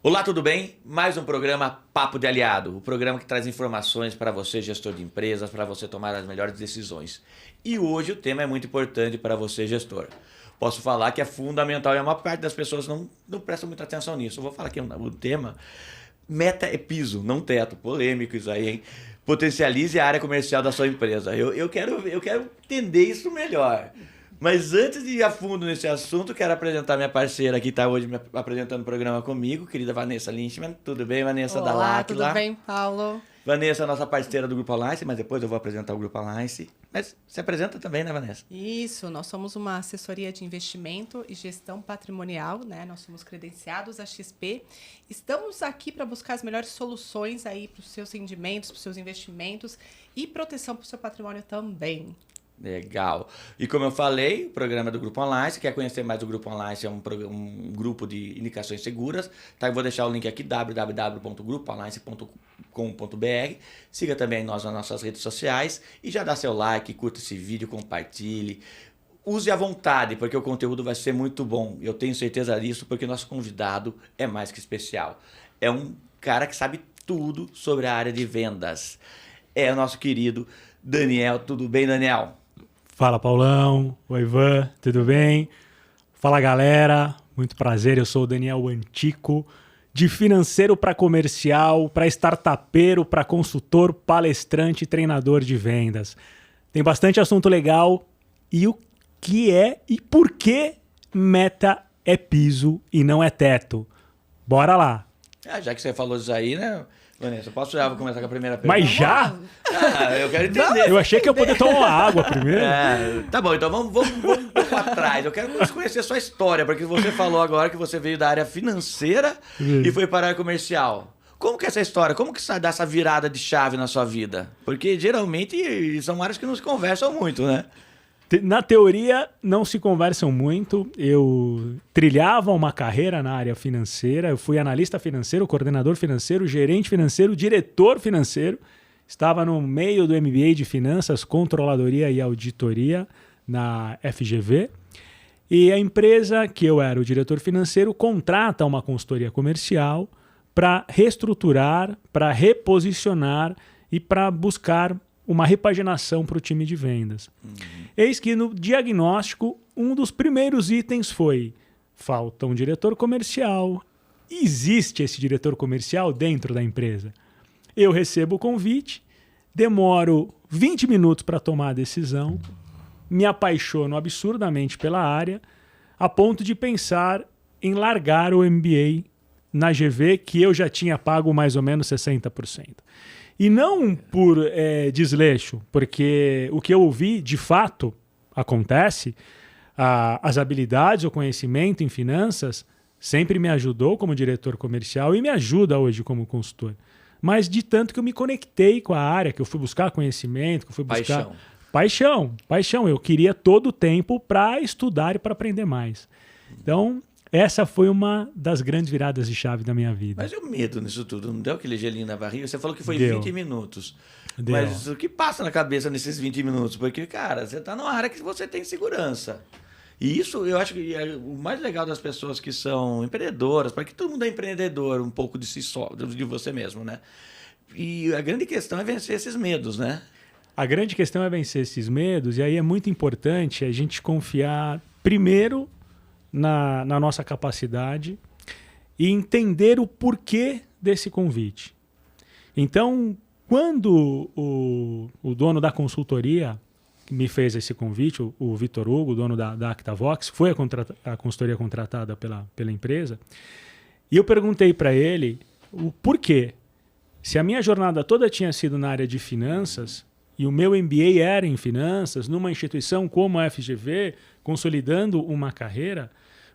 Olá, tudo bem? Mais um programa Papo de Aliado, o programa que traz informações para você, gestor de empresas, para você tomar as melhores decisões. E hoje o tema é muito importante para você, gestor. Posso falar que é fundamental e a maior parte das pessoas não presta muita atenção nisso. Eu vou falar aqui o tema: meta é piso, não teto. Polêmico isso aí, hein? Potencialize a área comercial da sua empresa. Eu quero entender isso melhor. Mas antes de ir a fundo nesse assunto, quero apresentar minha parceira que está hoje me apresentando o programa comigo, querida Vanessa Lynchman. Tudo bem, Vanessa? Olá, da Láquila? tudo bem, Paulo? Vanessa, nossa parceira do Grupo Alliance, mas depois eu vou apresentar o Grupo Alliance. Mas se apresenta também, né, Vanessa? Isso, nós somos uma assessoria de investimento e gestão patrimonial, né? Nós somos credenciados à XP. Estamos aqui para buscar as melhores soluções aí para os seus rendimentos, para os seus investimentos e proteção para o seu patrimônio também. Legal. E como eu falei, o programa é do Grupo Alliance. Quer conhecer mais do Grupo Alliance? É um grupo de indicações seguras. Tá? Eu vou deixar o link aqui, www.grupoalliance.com.br. Siga também nós nas nossas redes sociais e já dá seu like, curta esse vídeo, compartilhe. Use à vontade, porque o conteúdo vai ser muito bom. Eu tenho certeza disso, porque nosso convidado é mais que especial. É um cara que sabe tudo sobre a área de vendas. É o nosso querido Daniel. Tudo bem, Daniel? Fala, Paulão. Oi, Ivan. Tudo bem? Fala, galera. Muito prazer. Eu sou o Daniel Antico. De financeiro para comercial, para startupeiro, para consultor, palestrante e treinador de vendas. Tem bastante assunto legal. E o que é e por que meta é piso e não é teto? Bora lá. Já que você falou isso aí, né, Vanessa? Já vou começar com a primeira pergunta. Mas já? Eu quero entender. Eu achei que eu poderia tomar uma água primeiro. Tá bom, então vamos um pouco atrás. Eu quero conhecer a sua história, porque você falou agora que você veio da área financeira e foi para a área comercial. Como que é essa história? Como que dá essa virada de chave na sua vida? Porque geralmente são áreas que não se conversam muito, né? Na teoria, não se conversam muito. Eu trilhava uma carreira na área financeira. Eu fui analista financeiro, coordenador financeiro, gerente financeiro, diretor financeiro. Estava no meio do MBA de Finanças, Controladoria e Auditoria na FGV. E a empresa que eu era o diretor financeiro contrata uma consultoria comercial para reestruturar, para reposicionar e para buscar uma repaginação para o time de vendas. Eis que no diagnóstico, um dos primeiros itens foi: falta um diretor comercial. Existe esse diretor comercial dentro da empresa? Eu recebo o convite, demoro 20 minutos para tomar a decisão, me apaixono absurdamente pela área, a ponto de pensar em largar o MBA na GV, que eu já tinha pago mais ou menos 60%. E não por desleixo, porque o que eu ouvi, de fato, acontece. As habilidades, o conhecimento em finanças sempre me ajudou como diretor comercial e me ajuda hoje como consultor. Mas de tanto que eu me conectei com a área, que eu fui buscar conhecimento, que eu fui buscar... Paixão. Eu queria todo o tempo para estudar e para aprender mais. Então, essa foi uma das grandes viradas de chave da minha vida. Mas e o medo nisso tudo? Não deu aquele gelinho na barriga? Você falou que foi Deu. 20 minutos. Deu. Mas o que passa na cabeça nesses 20 minutos? Porque, cara, você está numa área que você tem segurança. E isso eu acho que é o mais legal das pessoas que são empreendedoras, porque todo mundo é empreendedor um pouco de si só, de você mesmo, né? E a grande questão é vencer esses medos, né? A grande questão é vencer esses medos, e aí é muito importante a gente confiar primeiro na nossa capacidade e entender o porquê desse convite. Então, quando o dono da consultoria me fez esse convite, o Vitor Hugo, o dono da ActaVox, foi a consultoria contratada pela empresa, e eu perguntei para ele o porquê. Se a minha jornada toda tinha sido na área de finanças, e o meu MBA era em finanças, numa instituição como a FGV, consolidando uma carreira,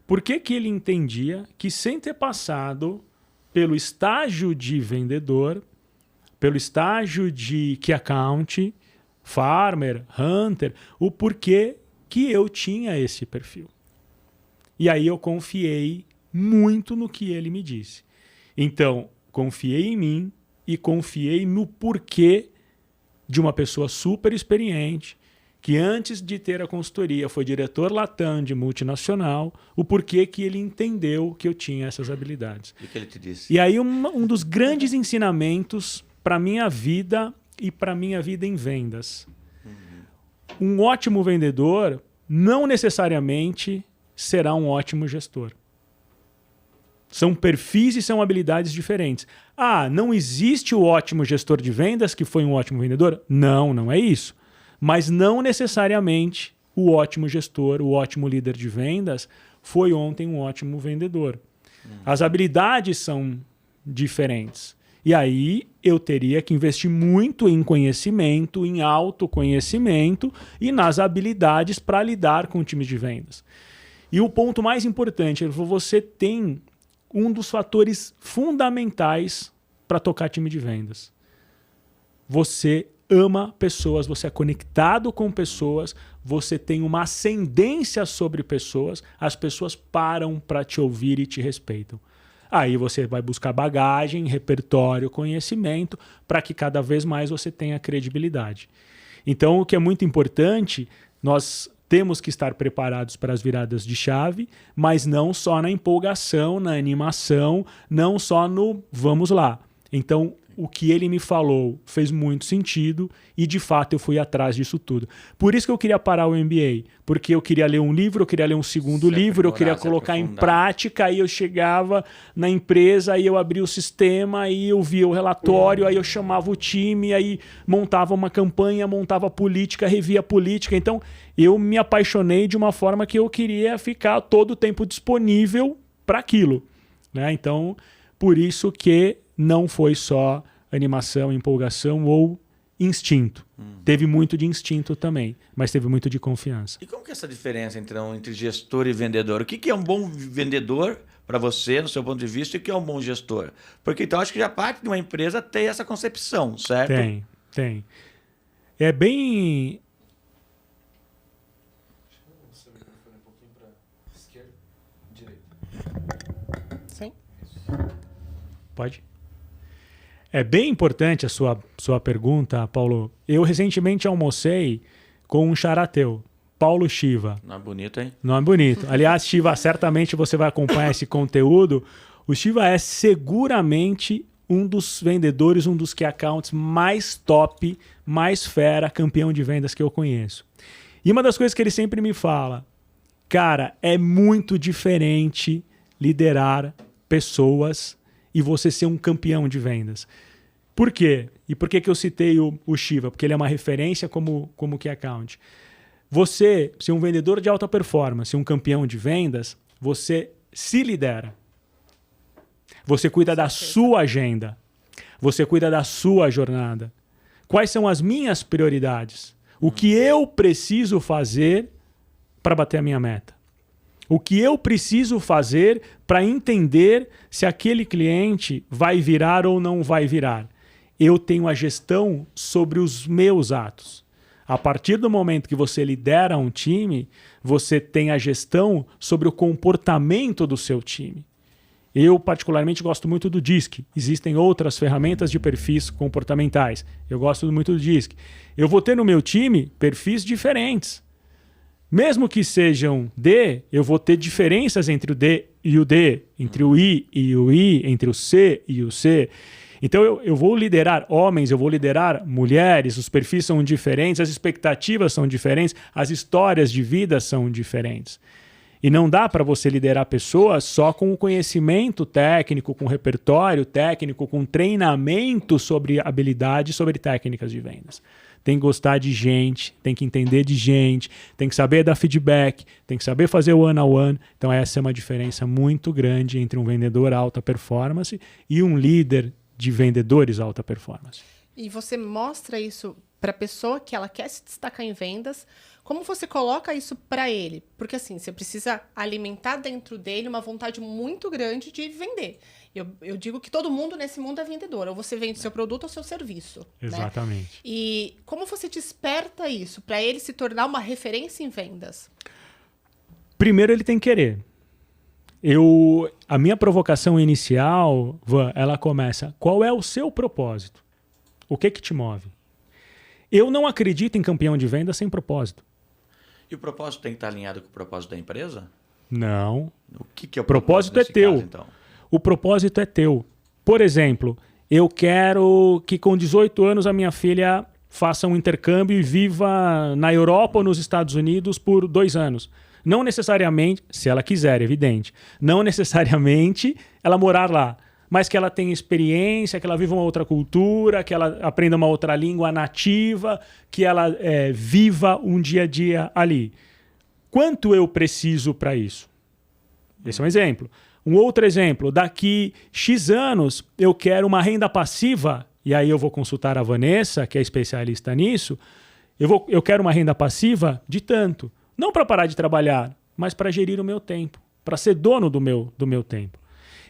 por que ele entendia que, sem ter passado pelo estágio de vendedor, pelo estágio de key account, farmer, hunter, o porquê que eu tinha esse perfil? E aí eu confiei muito no que ele me disse. Então, confiei em mim e confiei no porquê de uma pessoa super experiente, que antes de ter a consultoria foi diretor Latam de multinacional, o porquê que ele entendeu que eu tinha essas habilidades. E o que ele te disse? E aí um dos grandes ensinamentos para a minha vida e para a minha vida em vendas. Um ótimo vendedor não necessariamente será um ótimo gestor. São perfis e são habilidades diferentes. Ah, não existe o ótimo gestor de vendas que foi um ótimo vendedor? Não, não é isso. Mas não necessariamente o ótimo gestor, o ótimo líder de vendas foi ontem um ótimo vendedor. As habilidades são diferentes. E aí eu teria que investir muito em conhecimento, em autoconhecimento e nas habilidades para lidar com times de vendas. E o ponto mais importante é que você tem um dos fatores fundamentais para tocar time de vendas. Você ama pessoas, você é conectado com pessoas, você tem uma ascendência sobre pessoas, as pessoas param para te ouvir e te respeitam. Aí você vai buscar bagagem, repertório, conhecimento, para que cada vez mais você tenha credibilidade. Então, o que é muito importante, nós temos que estar preparados para as viradas de chave, mas não só na empolgação, na animação, não só no vamos lá. Então, o que ele me falou fez muito sentido e, de fato, eu fui atrás disso tudo. Por isso que eu queria parar o MBA, porque eu queria ler um livro, eu queria ler um segundo livro, eu queria colocar em prática, aí eu chegava na empresa, aí eu abria o sistema, aí eu via o relatório, aí eu chamava o time, aí montava uma campanha, montava política, revia política. Então, eu me apaixonei de uma forma que eu queria ficar todo o tempo disponível para aquilo, né? Então, por isso que não foi só animação, empolgação ou instinto. Teve muito de instinto também, mas teve muito de confiança. E como que é essa diferença então, entre gestor e vendedor? O que é um bom vendedor para você, no seu ponto de vista, e o que é um bom gestor? Porque então acho que já parte de uma empresa ter essa concepção, certo? Tem. É bem... Sim. Pode? É bem importante a sua pergunta, Paulo. Eu recentemente almocei com um charateu, Paulo Shiva. Nome bonito, hein? Nome bonito. Aliás, Shiva, certamente você vai acompanhar esse conteúdo. O Shiva é seguramente um dos vendedores, um dos key accounts mais top, mais fera, campeão de vendas que eu conheço. E uma das coisas que ele sempre me fala, cara, é muito diferente liderar pessoas e você ser um campeão de vendas. Por quê? E por que eu citei o Shiva? Porque ele é uma referência como key account. Você, ser um vendedor de alta performance, um campeão de vendas, você se lidera. Você cuida da sua agenda. Você cuida da sua jornada. Quais são as minhas prioridades? O que eu preciso fazer para bater a minha meta? O que eu preciso fazer para entender se aquele cliente vai virar ou não vai virar? Eu tenho a gestão sobre os meus atos. A partir do momento que você lidera um time, você tem a gestão sobre o comportamento do seu time. Eu, particularmente, gosto muito do DISC. Existem outras ferramentas de perfis comportamentais. Eu gosto muito do DISC. Eu vou ter no meu time perfis diferentes. Mesmo que sejam D, eu vou ter diferenças entre o D e o D, entre o I e o I, entre o C e o C. Então eu vou liderar homens, eu vou liderar mulheres, os perfis são diferentes, as expectativas são diferentes, as histórias de vida são diferentes. E não dá para você liderar pessoas só com o conhecimento técnico, com repertório técnico, com treinamento sobre habilidades, sobre técnicas de vendas. Tem que gostar de gente, tem que entender de gente, tem que saber dar feedback, tem que saber fazer o one-on-one. Então essa é uma diferença muito grande entre um vendedor alta performance e um líder de vendedores alta performance. E você mostra isso para a pessoa que ela quer se destacar em vendas, como você coloca isso para ele? Porque assim, você precisa alimentar dentro dele uma vontade muito grande de vender. Eu digo que todo mundo nesse mundo é vendedor. Ou você vende seu produto ou seu serviço. Exatamente. Né? E como você desperta isso para ele se tornar uma referência em vendas? Primeiro ele tem que querer. A minha provocação inicial, Van, ela começa, qual é o seu propósito? O que te move? Eu não acredito em campeão de venda sem propósito. E o propósito tem que estar alinhado com o propósito da empresa? Não. O que é o propósito nesse é teu. caso, então? O propósito é teu. Por exemplo, eu quero que com 18 anos a minha filha faça um intercâmbio e viva na Europa ou nos Estados Unidos por 2 anos. Não necessariamente, se ela quiser, evidente, não necessariamente ela morar lá, mas que ela tenha experiência, que ela viva uma outra cultura, que ela aprenda uma outra língua nativa, que ela viva um dia a dia ali. Quanto eu preciso para isso? Esse é um exemplo. Um outro exemplo, daqui X anos eu quero uma renda passiva, e aí eu vou consultar a Vanessa, que é especialista nisso, eu quero uma renda passiva de tanto. Não para parar de trabalhar, mas para gerir o meu tempo, para ser dono do meu tempo.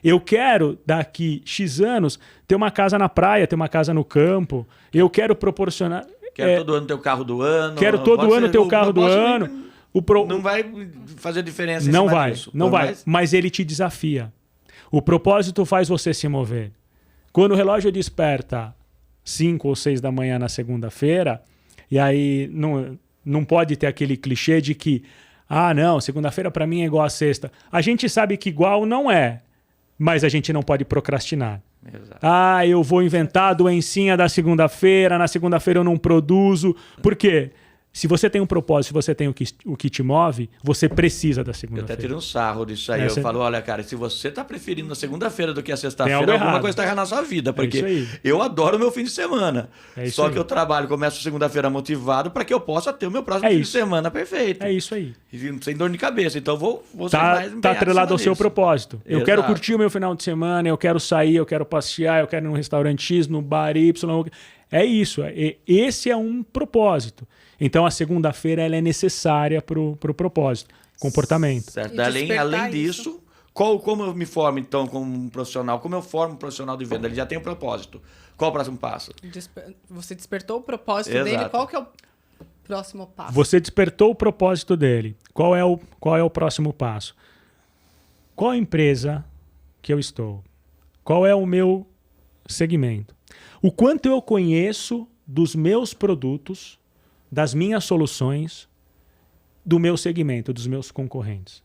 Eu quero, daqui X anos, ter uma casa na praia, ter uma casa no campo. Eu quero proporcionar... Quero todo ano ter o carro do ano. Quero todo ano ter o carro do ano. Não vai fazer diferença. Não vai, não vai. Mas ele te desafia. O propósito faz você se mover. Quando o relógio desperta 5 ou 6 da manhã na segunda-feira, e aí não pode ter aquele clichê de que não, segunda-feira para mim é igual a sexta. A gente sabe que igual não é, mas a gente não pode procrastinar. Exato. Eu vou inventar a doencinha da segunda-feira, na segunda-feira eu não produzo. Por quê? Se você tem um propósito, se você tem o que te move, você precisa da Eu segunda-feira. até tiro um sarro disso aí. Eu falo, olha, cara, se você tá preferindo a segunda-feira do que a sexta-feira, algo alguma errado. coisa tá errada na sua vida. Porque isso aí. eu adoro o meu fim de semana. Isso Só aí. que eu trabalho, começo segunda-feira motivado para que eu possa ter o meu próximo fim de semana perfeito. É isso aí. Sem dor de cabeça. Então vou ser mais Tá atrelado ao seu propósito. Eu quero Exato. curtir o meu final de semana, eu quero sair, eu quero passear, eu quero ir num restaurante X, no bar Y. É isso. Esse é um propósito. Então a segunda-feira ela é necessária para o propósito, comportamento. Certo. Além disso, como eu me formo então como um profissional? Como eu formo um profissional de venda? Ele já tem um propósito. Qual o próximo passo? Você despertou o propósito Exato. dele, qual que é o próximo passo? Você despertou o propósito dele. Qual é o próximo passo? Qual a empresa que eu estou? Qual é o meu segmento? O quanto eu conheço dos meus produtos, das minhas soluções, do meu segmento, dos meus concorrentes.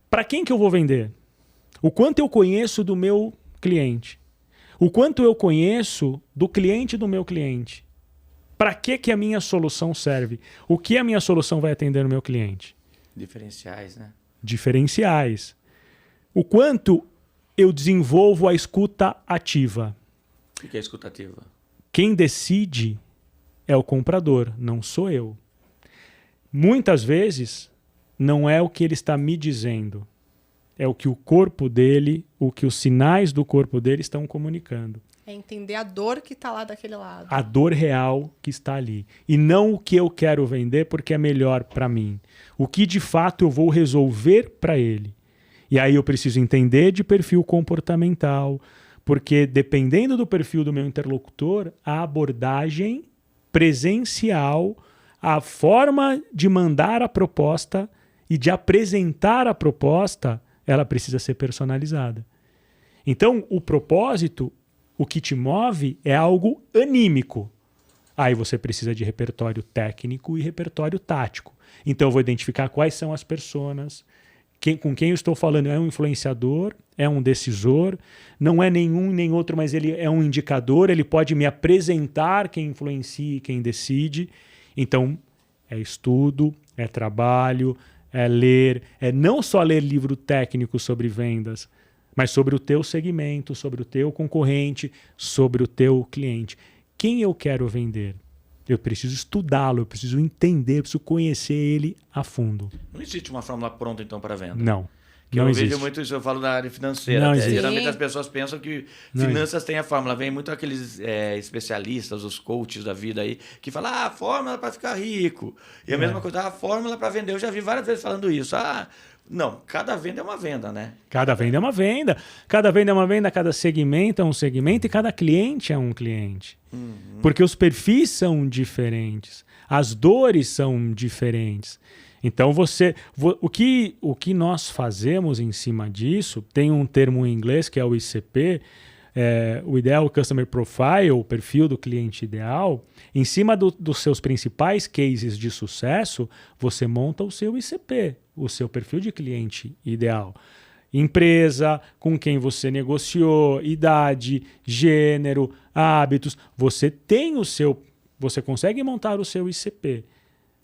Para quem que eu vou vender? O quanto eu conheço do meu cliente? O quanto eu conheço do cliente do meu cliente? Para que a minha solução serve? O que a minha solução vai atender no meu cliente? Diferenciais, né? Diferenciais. O quanto eu desenvolvo a escuta ativa? O que é escutativa? Quem decide é o comprador, não sou eu. Muitas vezes, não é o que ele está me dizendo. É o que o corpo dele, o que os sinais do corpo dele estão comunicando. É entender a dor que está lá daquele lado. A dor real que está ali. E não o que eu quero vender porque é melhor para mim. O que de fato eu vou resolver para ele. E aí eu preciso entender de perfil comportamental, porque dependendo do perfil do meu interlocutor, a abordagem presencial, a forma de mandar a proposta e de apresentar a proposta, ela precisa ser personalizada. Então, o propósito, o que te move é algo anímico. Aí você precisa de repertório técnico e repertório tático. Então, eu vou identificar quais são as personas, com quem eu estou falando. É um influenciador, é um decisor, não é nenhum nem outro, mas ele é um indicador, ele pode me apresentar quem influencia e quem decide. Então, é estudo, é trabalho, é ler, é não só ler livro técnico sobre vendas, mas sobre o teu segmento, sobre o teu concorrente, sobre o teu cliente. Quem eu quero vender? Eu preciso estudá-lo, eu preciso entender, eu preciso conhecer ele a fundo. Não existe uma fórmula pronta, então, para venda? Não. Que não eu existe. vejo muito isso, eu falo da área financeira. Não Até. existe. Geralmente as pessoas pensam que Não finanças têm a fórmula. Vem muito aqueles especialistas, os coaches da vida aí, que falam, a fórmula para ficar rico. E a mesma coisa, a fórmula para vender. Eu já vi várias vezes falando isso. Não, cada venda é uma venda, né? Cada venda é uma venda. Cada venda é uma venda, cada segmento é um segmento e cada cliente é um cliente. Porque os perfis são diferentes. As dores são diferentes. Então, o que nós fazemos em cima disso, tem um termo em inglês que é o ICP, o ideal Customer Profile, o perfil do cliente ideal, em cima dos seus principais cases de sucesso, você monta o seu ICP, o seu perfil de cliente ideal. Empresa, com quem você negociou, idade, gênero, hábitos. Você consegue montar o seu ICP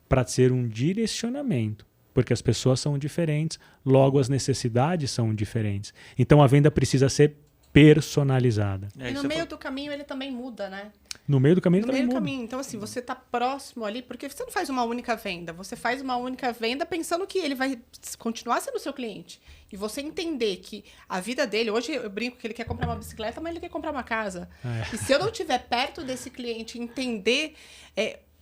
para ser um direcionamento, porque as pessoas são diferentes, logo as necessidades são diferentes. Então a venda precisa ser personalizada. E no meio do caminho ele também muda, né? No meio do caminho No também meio do muda. caminho. Então, assim, você tá próximo ali, porque você não faz uma única venda. Você faz uma única venda pensando que ele vai continuar sendo seu cliente. E você entender que a vida dele... Hoje eu brinco que ele quer comprar uma bicicleta, mas ele quer comprar uma casa. E se eu não estiver perto desse cliente, entender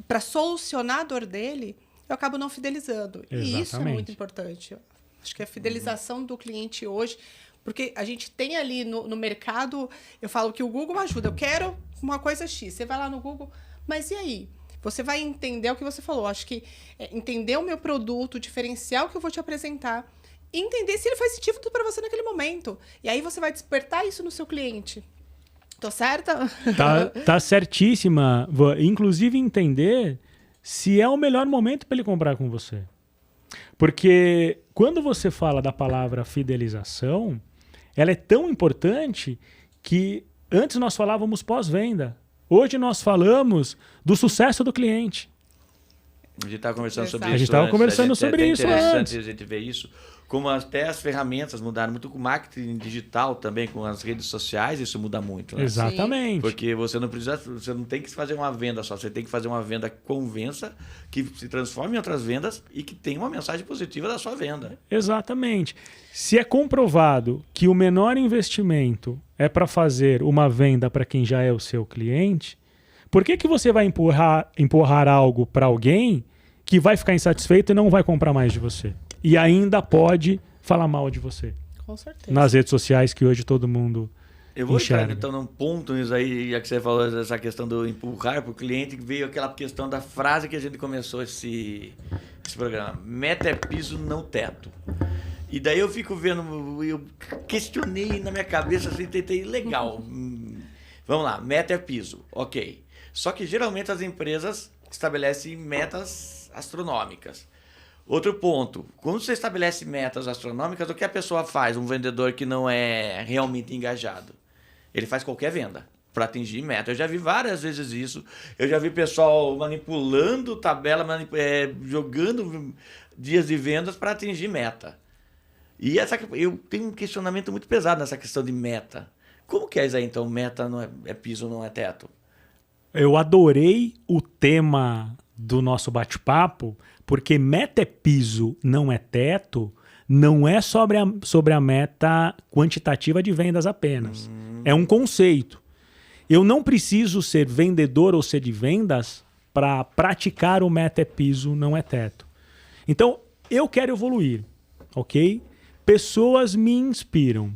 para solucionar a dor dele, eu acabo não fidelizando. Exatamente. E isso é muito importante. Acho que a fidelização do cliente hoje... Porque a gente tem ali no mercado, eu falo que o Google ajuda. Eu quero uma coisa X. Você vai lá no Google, mas e aí? Você vai entender o que você falou. Acho que entender o meu produto, o diferencial que eu vou te apresentar, e entender se ele faz sentido para você naquele momento. E aí você vai despertar isso no seu cliente. Tô certa? Tá certíssima. Inclusive entender se é o melhor momento para ele comprar com você. Porque quando você fala da palavra fidelização, ela é tão importante que antes nós falávamos pós-venda. Hoje nós falamos do sucesso do cliente. A gente estava conversando sobre Exato. isso. A gente estava conversando sobre isso interessante antes. a gente ver isso. Como até as ferramentas mudaram muito com o marketing digital também, com as redes sociais, isso muda muito. Né? Exatamente. Porque você não tem que fazer uma venda só, você tem que fazer uma venda que convença, que se transforme em outras vendas e que tenha uma mensagem positiva da sua venda. Exatamente. Se é comprovado que o menor investimento é para fazer uma venda para quem já é o seu cliente, por que você vai empurrar algo para alguém que vai ficar insatisfeito e não vai comprar mais de você? E ainda pode falar mal de você. Com certeza. Nas redes sociais que hoje todo mundo Eu vou enxerga. entrar então num ponto nisso aí, já que você falou dessa questão do empurrar para o cliente, que veio aquela questão da frase que a gente começou esse programa. Meta é piso, não teto. E daí eu fico vendo, eu questionei na minha cabeça, assim, tentei, legal. Vamos lá, meta é piso, ok. Só que geralmente as empresas estabelecem metas astronômicas. Outro ponto, quando você estabelece metas astronômicas, o que a pessoa faz, um vendedor que não é realmente engajado? Ele faz qualquer venda para atingir meta. Eu já vi várias vezes isso. Eu já vi pessoal manipulando tabela, jogando dias de vendas para atingir meta. E eu tenho um questionamento muito pesado nessa questão de meta. Como que é isso aí, então? Meta não é piso, não é teto? Eu adorei o tema do nosso bate-papo, porque meta é piso, não é teto, não é sobre a meta quantitativa de vendas apenas. É um conceito. Eu não preciso ser vendedor ou ser de vendas para praticar o meta é piso, não é teto. Então, eu quero evoluir, ok? Pessoas me inspiram.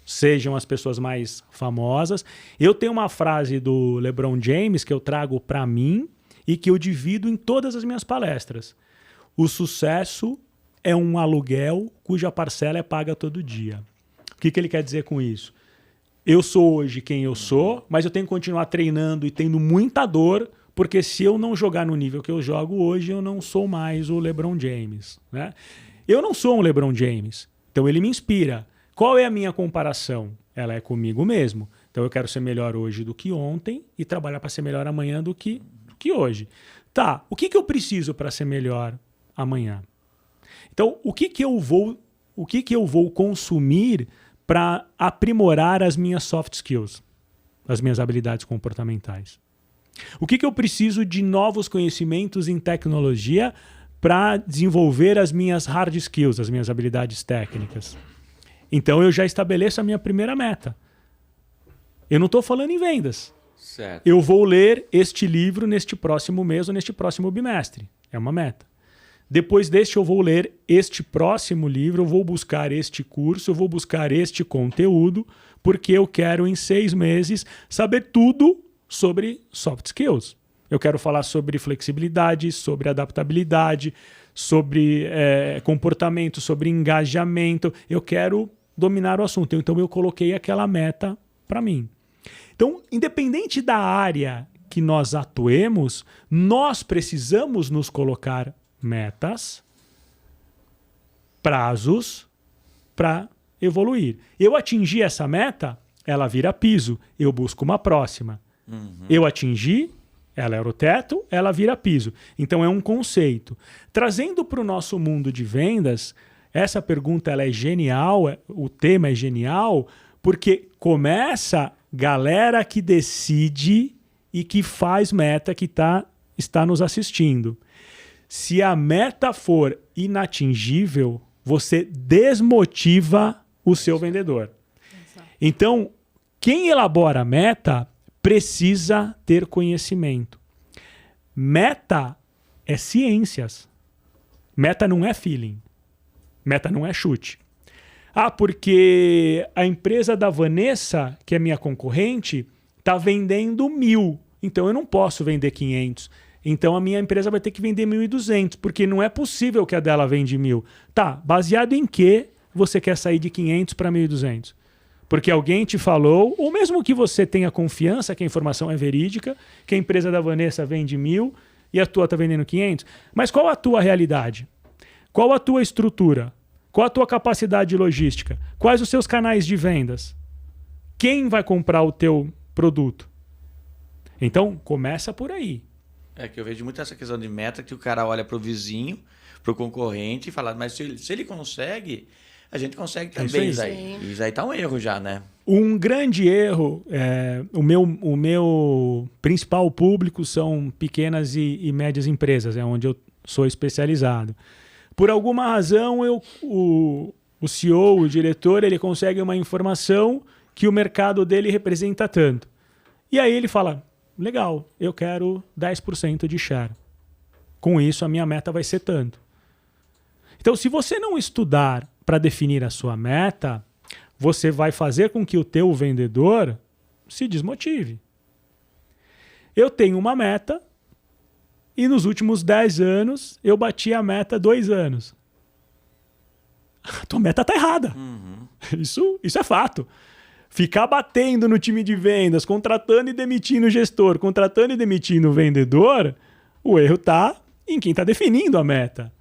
Sejam as pessoas mais famosas. Eu tenho uma frase do LeBron James que eu trago para mim e que eu divido em todas as minhas palestras. O sucesso é um aluguel cuja parcela é paga todo dia. O que ele quer dizer com isso? Eu sou hoje quem eu sou, mas eu tenho que continuar treinando e tendo muita dor, porque se eu não jogar no nível que eu jogo hoje, eu não sou mais o LeBron James, né? Eu não sou um LeBron James, então ele me inspira. Qual é a minha comparação? Ela é comigo mesmo. Então eu quero ser melhor hoje do que ontem e trabalhar para ser melhor amanhã do que hoje. Tá, o que eu preciso para ser melhor amanhã? Então, o que eu vou consumir para aprimorar as minhas soft skills, as minhas habilidades comportamentais? O que eu preciso de novos conhecimentos em tecnologia para desenvolver as minhas hard skills, as minhas habilidades técnicas? Então eu já estabeleço a minha primeira meta. Eu não estou falando em vendas. Certo. Eu vou ler este livro neste próximo mês ou neste próximo bimestre. É uma meta. Depois deste eu vou ler este próximo livro, eu vou buscar este curso, eu vou buscar este conteúdo, porque eu quero em 6 meses saber tudo sobre soft skills. Eu quero falar sobre flexibilidade, sobre adaptabilidade, sobre comportamento, sobre engajamento. Eu quero dominar o assunto. Então eu coloquei aquela meta para mim. Então, independente da área que nós atuemos, nós precisamos nos colocar metas, prazos para evoluir. Eu atingi essa meta, ela vira piso. Eu busco uma próxima. Eu atingi, ela era o teto, ela vira piso. Então é um conceito. Trazendo para o nosso mundo de vendas, essa pergunta ela é genial, o tema é genial, porque começa galera que decide e que faz meta, que está nos assistindo. Se a meta for inatingível, você desmotiva o seu vendedor. Exato. Então, quem elabora a meta precisa ter conhecimento. Meta é ciências. Meta não é feeling. Meta não é chute. Ah, porque a empresa da Vanessa, que é minha concorrente, está vendendo 1.000. Então eu não posso vender 500. Então a minha empresa vai ter que vender 1.200, porque não é possível que a dela vende 1.000. Tá, baseado em que você quer sair de 500 para 1.200? Porque alguém te falou, ou mesmo que você tenha confiança que a informação é verídica, que a empresa da Vanessa vende 1.000 e a tua está vendendo 500. Mas qual a tua realidade? Qual a tua estrutura? Qual a tua capacidade logística? Quais os seus canais de vendas? Quem vai comprar o teu produto? Então, começa por aí. É que eu vejo muito essa questão de meta, que o cara olha para o vizinho, para o concorrente e fala, mas se ele consegue, a gente consegue também. Isso aí tá um erro já, né? Um grande erro, o meu principal público são pequenas e médias empresas, é onde eu sou especializado. Por alguma razão, o CEO, o diretor, ele consegue uma informação que o mercado dele representa tanto. E aí ele fala, legal, eu quero 10% de share. Com isso, a minha meta vai ser tanto. Então, se você não estudar para definir a sua meta, você vai fazer com que o teu vendedor se desmotive. Eu tenho uma meta e nos últimos 10 anos eu bati a meta 2 anos. A tua meta está errada. Isso é fato. Ficar batendo no time de vendas, contratando e demitindo o gestor, contratando e demitindo o vendedor, o erro está em quem está definindo a meta.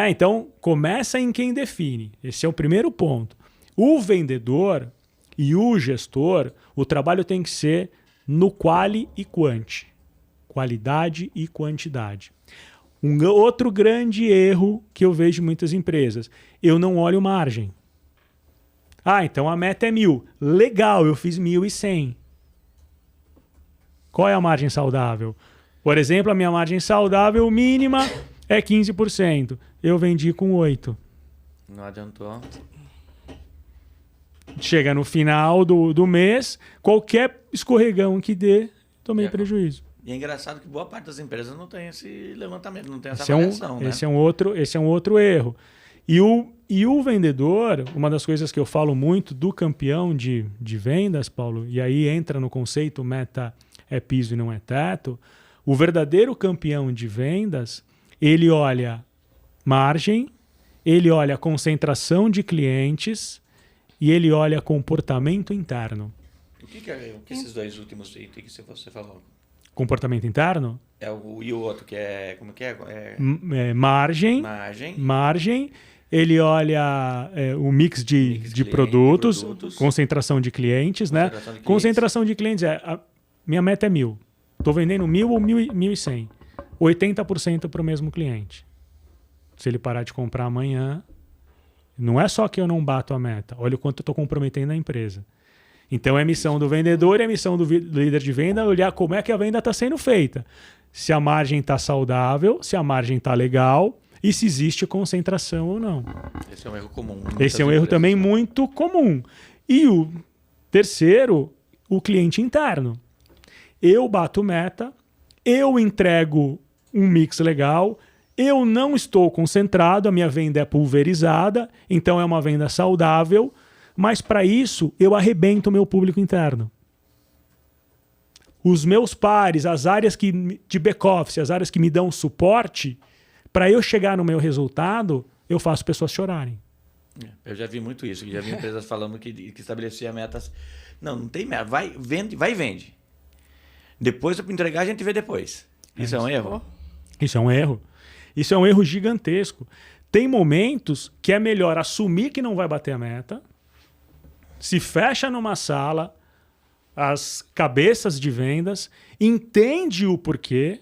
Então, começa em quem define. Esse é o primeiro ponto. O vendedor e o gestor, o trabalho tem que ser no quali e quanti. Qualidade e quantidade. Um outro grande erro que eu vejo em muitas empresas. Eu não olho margem. Então a meta é 1.000. Legal, eu fiz 1.100. Qual é a margem saudável? Por exemplo, a minha margem saudável mínima é 15%. Eu vendi com 8%. Não adiantou. Chega no final do mês, qualquer escorregão que dê, tomei prejuízo. E é engraçado que boa parte das empresas não tem esse levantamento, não tem essa avaliação, né? Esse é um outro erro. E o vendedor, uma das coisas que eu falo muito do campeão de vendas, Paulo, e aí entra no conceito meta é piso e não é teto, o verdadeiro campeão de vendas, ele olha margem, ele olha concentração de clientes e ele olha comportamento interno. O que esses dois últimos itens que você falou? Comportamento interno? E o outro, que é... Como que é? Margem. Ele olha o mix de produtos, concentração de clientes, né? Concentração de clientes minha meta é 1.000. Estou vendendo 1.000 ou 1.100. 80% para o mesmo cliente. Se ele parar de comprar amanhã, não é só que eu não bato a meta. Olha o quanto eu estou comprometendo a empresa. Então é missão do vendedor e é missão do líder de venda olhar como é que a venda está sendo feita. Se a margem está saudável, se a margem está legal e se existe concentração ou não. Esse é um erro comum. Esse é um erro também muito comum. E o terceiro, o cliente interno. Eu bato meta, eu entrego um mix legal, eu não estou concentrado, a minha venda é pulverizada, então é uma venda saudável, mas para isso eu arrebento o meu público interno. Os meus pares, as áreas de back-office, as áreas que me dão suporte, para eu chegar no meu resultado, eu faço pessoas chorarem. Eu já vi muito isso, já vi empresas falando que estabelecia metas Não tem meta. Vai e vende. Depois, para entregar, a gente vê depois. Isso é um erro? Isso é um erro. Isso é um erro gigantesco. Tem momentos que é melhor assumir que não vai bater a meta, se fecha numa sala, as cabeças de vendas, entende o porquê,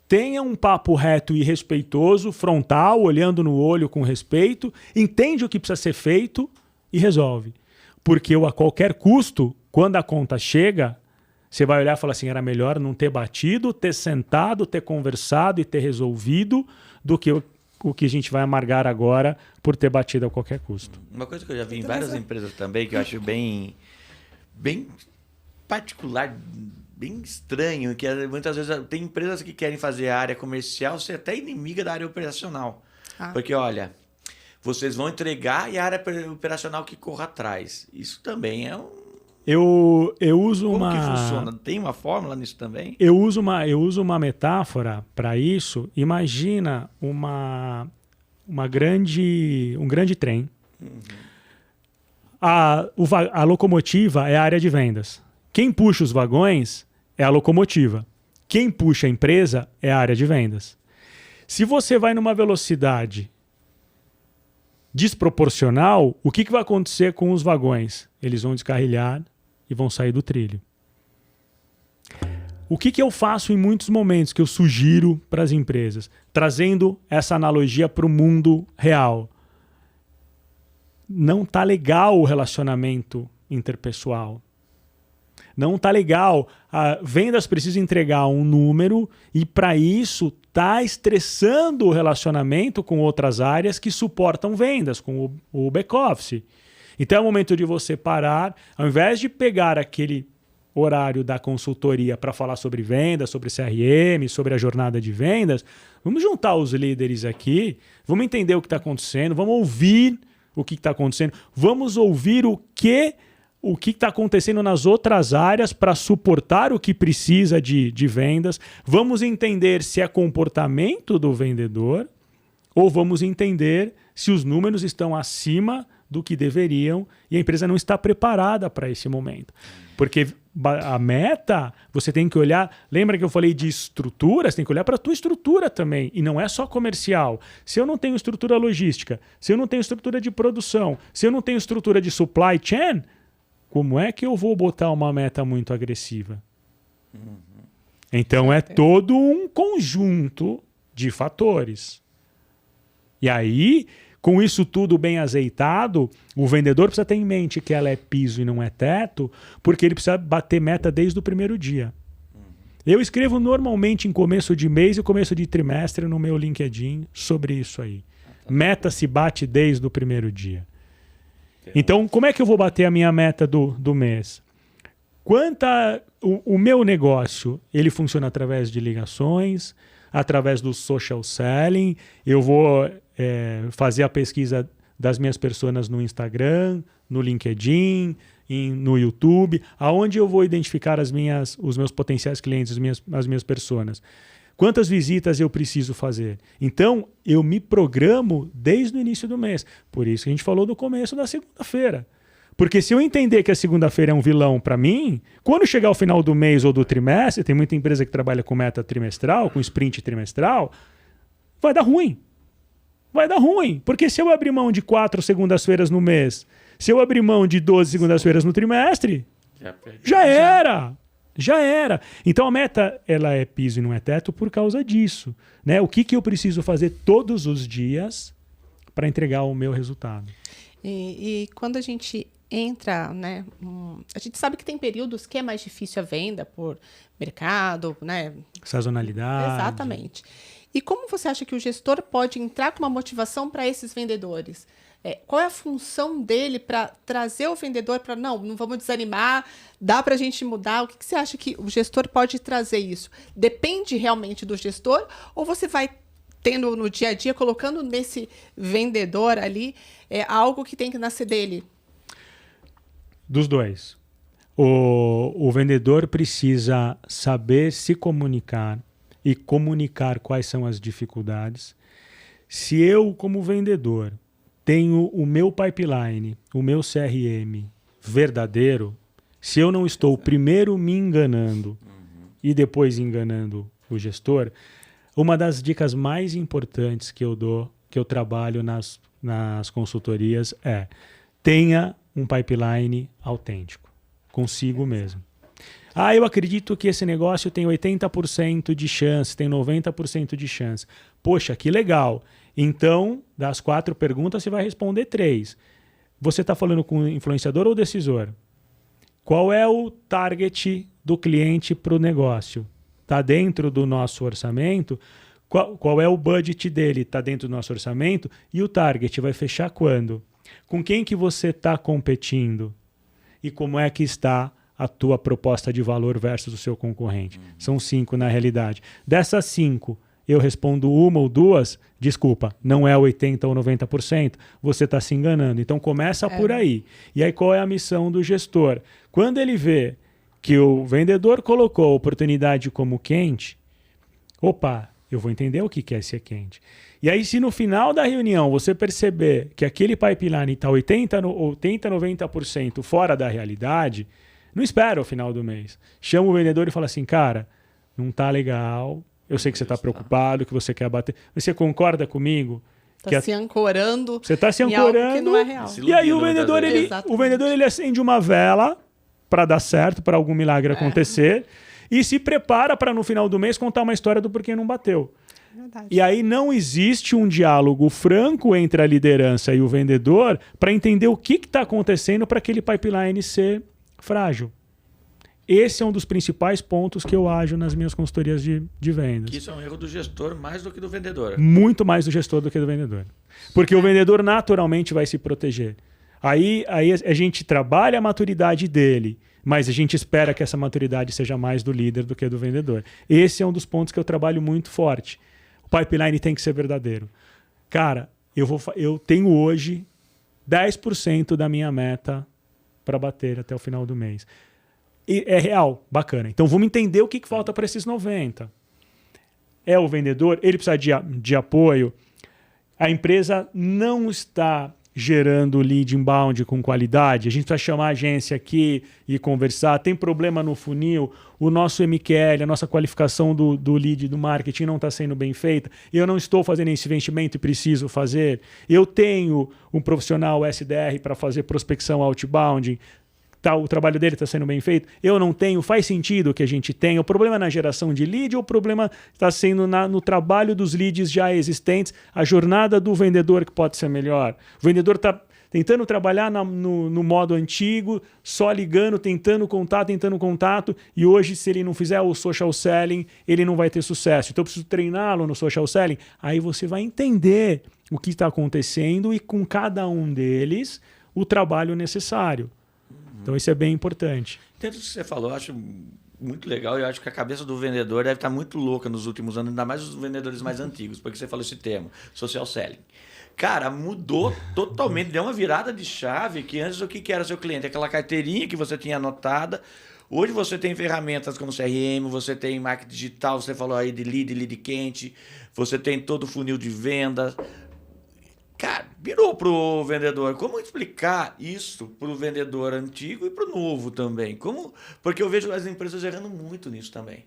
tenha um papo reto e respeitoso, frontal, olhando no olho com respeito, entende o que precisa ser feito e resolve. Porque a qualquer custo, quando a conta chega, você vai olhar e falar assim, era melhor não ter batido, ter sentado, ter conversado e ter resolvido do que o que a gente vai amargar agora por ter batido a qualquer custo. Uma coisa que eu já vi em várias empresas também, que eu acho bem particular, bem estranho, que muitas vezes tem empresas que querem fazer a área comercial ser até inimiga da área operacional. Porque, olha, vocês vão entregar e a área operacional que corra atrás. Isso também é um... Eu uso Como que funciona? Tem uma fórmula nisso também? Eu uso uma metáfora para isso. Imagina um grande trem. A locomotiva é a área de vendas. Quem puxa os vagões é a locomotiva. Quem puxa a empresa é a área de vendas. Se você vai numa velocidade desproporcional, o que vai acontecer com os vagões? Eles vão descarrilhar e vão sair do trilho. O que eu faço em muitos momentos que eu sugiro para as empresas? Trazendo essa analogia para o mundo real. Não está legal o relacionamento interpessoal. Não está legal. A vendas precisa entregar um número e, para isso, está estressando o relacionamento com outras áreas que suportam vendas, com o back-office. Então é o momento de você parar, ao invés de pegar aquele horário da consultoria para falar sobre vendas, sobre CRM, sobre a jornada de vendas, vamos juntar os líderes aqui, vamos entender o que está acontecendo, vamos ouvir o que está acontecendo, vamos ouvir o que está acontecendo nas outras áreas para suportar o que precisa de vendas, vamos entender se é comportamento do vendedor ou vamos entender se os números estão acima do que deveriam e a empresa não está preparada para esse momento. Porque a meta, você tem que olhar... Lembra que eu falei de estrutura? Você tem que olhar para a tua estrutura também. E não é só comercial. Se eu não tenho estrutura logística, se eu não tenho estrutura de produção, se eu não tenho estrutura de supply chain, como é que eu vou botar uma meta muito agressiva? Então é todo um conjunto de fatores. E aí... Com isso tudo bem azeitado, o vendedor precisa ter em mente que ela é piso e não é teto, porque ele precisa bater meta desde o primeiro dia. Eu escrevo normalmente em começo de mês e começo de trimestre no meu LinkedIn sobre isso aí. Meta se bate desde o primeiro dia. Então, como é que eu vou bater a minha meta do mês? O meu negócio, ele funciona através de ligações, através do social selling, eu vou... fazer a pesquisa das minhas pessoas no Instagram, no LinkedIn, no YouTube, aonde eu vou identificar os meus potenciais clientes, as minhas pessoas. Quantas visitas eu preciso fazer? Então, eu me programo desde o início do mês. Por isso que a gente falou do começo da segunda-feira. Porque se eu entender que a segunda-feira é um vilão para mim, quando chegar ao final do mês ou do trimestre, tem muita empresa que trabalha com meta trimestral, com sprint trimestral, vai dar ruim. Vai dar ruim, porque se eu abrir mão de 4 segundas-feiras no mês, se eu abrir mão de 12 segundas-feiras no trimestre, já era. Então a meta ela é piso e não é teto por causa disso, né? O que eu preciso fazer todos os dias para entregar o meu resultado? E quando a gente entra, né? A gente sabe que tem períodos que é mais difícil a venda por mercado, né? Sazonalidade. Exatamente. E como você acha que o gestor pode entrar com uma motivação para esses vendedores? Qual é a função dele para trazer o vendedor para, não vamos desanimar, dá para a gente mudar? O que você acha que o gestor pode trazer isso? Depende realmente do gestor ou você vai tendo no dia a dia, colocando nesse vendedor ali algo que tem que nascer dele? Dos dois. O vendedor precisa saber se comunicar e comunicar quais são as dificuldades. Se eu, como vendedor, tenho o meu pipeline, o meu CRM verdadeiro, Se eu não estou primeiro me enganando e depois enganando o gestor, uma das dicas mais importantes que eu dou, que eu trabalho nas consultorias é: tenha um pipeline autêntico, consigo mesmo. Eu acredito que esse negócio tem 80% de chance, tem 90% de chance. Poxa, que legal. Então, das 4 perguntas, você vai responder 3. Você está falando com o influenciador ou decisor? Qual é o target do cliente para o negócio? Está dentro do nosso orçamento? Qual é o budget dele? Está dentro do nosso orçamento? E o target vai fechar quando? Com quem que você está competindo? E como é que está a tua proposta de valor versus o seu concorrente? São 5 na realidade. Dessas 5, eu respondo 1 ou 2, desculpa, não é 80% ou 90%, você está se enganando. Então começa por aí. E aí qual é a missão do gestor? Quando ele vê que o vendedor colocou a oportunidade como quente, opa, eu vou entender o que é ser quente. E aí, se no final da reunião você perceber que aquele pipeline está 80%, 90% fora da realidade, não espera o final do mês. Chama o vendedor e fala assim: cara, não tá legal, eu sei que você está preocupado, que você quer bater. Você concorda comigo? Está se ancorando. Você está se ancorando. Que não é real. E aí o vendedor ele acende uma vela para dar certo, para algum milagre acontecer, e se prepara para no final do mês contar uma história do porquê não bateu. Verdade. E aí não existe um diálogo franco entre a liderança e o vendedor para entender o que está acontecendo para aquele pipeline ser frágil. Esse é um dos principais pontos que eu ajo nas minhas consultorias de vendas. Isso é um erro do gestor mais do que do vendedor. Muito mais do gestor do que do vendedor. Porque o vendedor naturalmente vai se proteger. Aí a gente trabalha a maturidade dele, mas a gente espera que essa maturidade seja mais do líder do que do vendedor. Esse é um dos pontos que eu trabalho muito forte. O pipeline tem que ser verdadeiro. Cara, eu tenho hoje 10% da minha meta para bater até o final do mês. E é real, bacana. Então vamos entender o que falta para esses 90%. É o vendedor, ele precisa de apoio. A empresa não está gerando lead inbound com qualidade. A gente precisa chamar a agência aqui e conversar. Tem problema no funil, o nosso MQL, a nossa qualificação do lead do marketing não está sendo bem feita. Eu não estou fazendo esse investimento e preciso fazer. Eu tenho um profissional SDR para fazer prospecção outbound. O trabalho dele está sendo bem feito, eu não tenho, faz sentido que a gente tenha. O problema é na geração de lead ou o problema está sendo no trabalho dos leads já existentes, a jornada do vendedor que pode ser melhor. O vendedor está tentando trabalhar no modo antigo, só ligando, tentando contato, e hoje, se ele não fizer o social selling, ele não vai ter sucesso. Então eu preciso treiná-lo no social selling. Aí você vai entender o que está acontecendo e com cada um deles o trabalho necessário. Então isso é bem importante. Dentro do que você falou, eu acho muito legal e eu acho que a cabeça do vendedor deve estar muito louca nos últimos anos, ainda mais os vendedores mais antigos, porque você falou esse termo, social selling. Cara, mudou totalmente, deu uma virada de chave que antes o que era seu cliente? Aquela carteirinha que você tinha anotada. Hoje você tem ferramentas como CRM, você tem marketing digital, você falou aí de lead quente, você tem todo o funil de vendas. Cara, virou pro vendedor. Como explicar isso pro vendedor antigo e pro novo também? Porque eu vejo as empresas errando muito nisso também.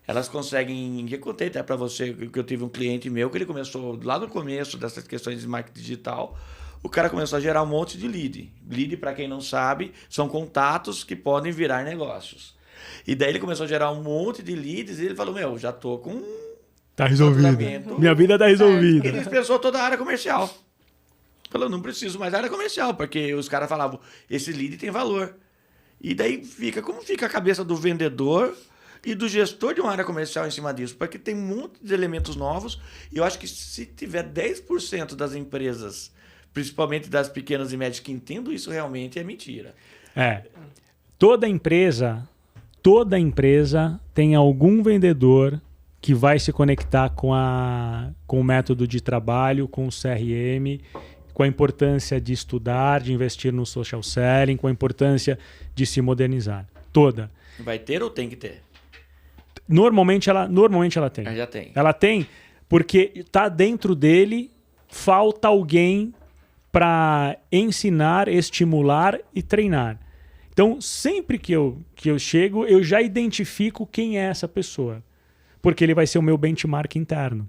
Elas conseguem... Eu contei até para você que eu tive um cliente meu que ele começou lá no começo dessas questões de marketing digital. O cara começou a gerar um monte de lead. Lead, para quem não sabe, são contatos que podem virar negócios. E daí ele começou a gerar um monte de leads e ele falou, já tô com... Tá resolvido. Minha vida tá resolvida. Ele dispensou toda a área comercial. Falou, não preciso mais da área comercial, porque os caras falavam, esse lead tem valor. E daí como fica a cabeça do vendedor e do gestor de uma área comercial em cima disso? Porque tem um monte de elementos novos e eu acho que se tiver 10% das empresas, principalmente das pequenas e médias, que entendam isso realmente, é mentira. Toda empresa tem algum vendedor que vai se conectar com o método de trabalho, com o CRM, com a importância de estudar, de investir no social selling, com a importância de se modernizar. Toda. Vai ter ou tem que ter? Normalmente ela tem. Já tem. Ela tem porque está dentro dele, falta alguém para ensinar, estimular e treinar. Então, sempre que eu chego, eu já identifico quem é essa pessoa, porque ele vai ser o meu benchmark interno.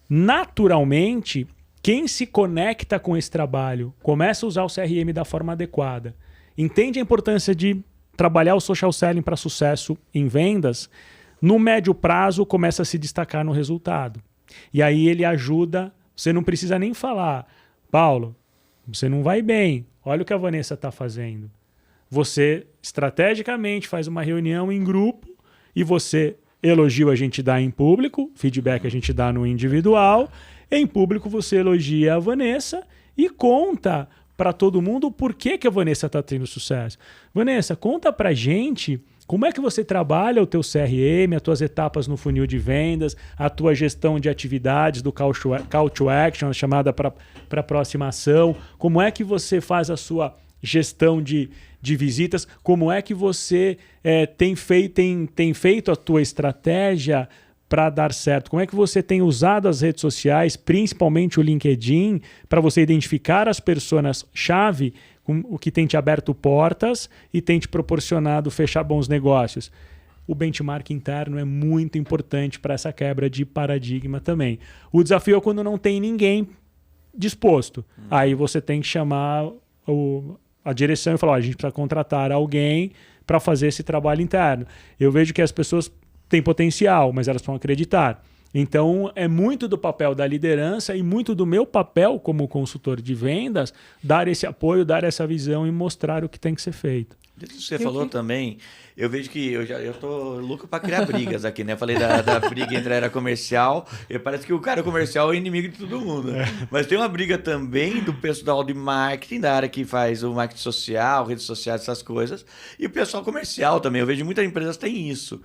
Naturalmente, quem se conecta com esse trabalho, começa a usar o CRM da forma adequada, entende a importância de trabalhar o social selling para sucesso em vendas, no médio prazo começa a se destacar no resultado. E aí ele ajuda, você não precisa nem falar, Paulo, você não vai bem, olha o que a Vanessa está fazendo. Você estrategicamente faz uma reunião em grupo e você elogio a gente dá em público, feedback a gente dá no individual, em público você elogia a Vanessa e conta para todo mundo por que a Vanessa está tendo sucesso. Vanessa, conta para a gente como é que você trabalha o teu CRM, as tuas etapas no funil de vendas, a tua gestão de atividades do call to action, a chamada para aproximação, como é que você faz a sua gestão de visitas, como é que você tem feito a tua estratégia para dar certo, como é que você tem usado as redes sociais, principalmente o LinkedIn, para você identificar as personas-chave, o que tem te aberto portas e tem te proporcionado fechar bons negócios. O benchmark interno é muito importante para essa quebra de paradigma também. O desafio é quando não tem ninguém disposto. Aí você tem que chamar a direção e falar, a gente precisa contratar alguém para fazer esse trabalho interno. Eu vejo que as pessoas têm potencial, mas elas precisam acreditar. Então, é muito do papel da liderança e muito do meu papel como consultor de vendas dar esse apoio, dar essa visão e mostrar o que tem que ser feito. Você falou também, eu vejo que eu tô louco para criar brigas aqui, né? Eu falei da briga entre a área comercial, e parece que o cara comercial é inimigo de todo mundo. Mas tem uma briga também do pessoal de marketing, da área que faz o marketing social, redes sociais, essas coisas, e o pessoal comercial também. Eu vejo que muitas empresas têm isso.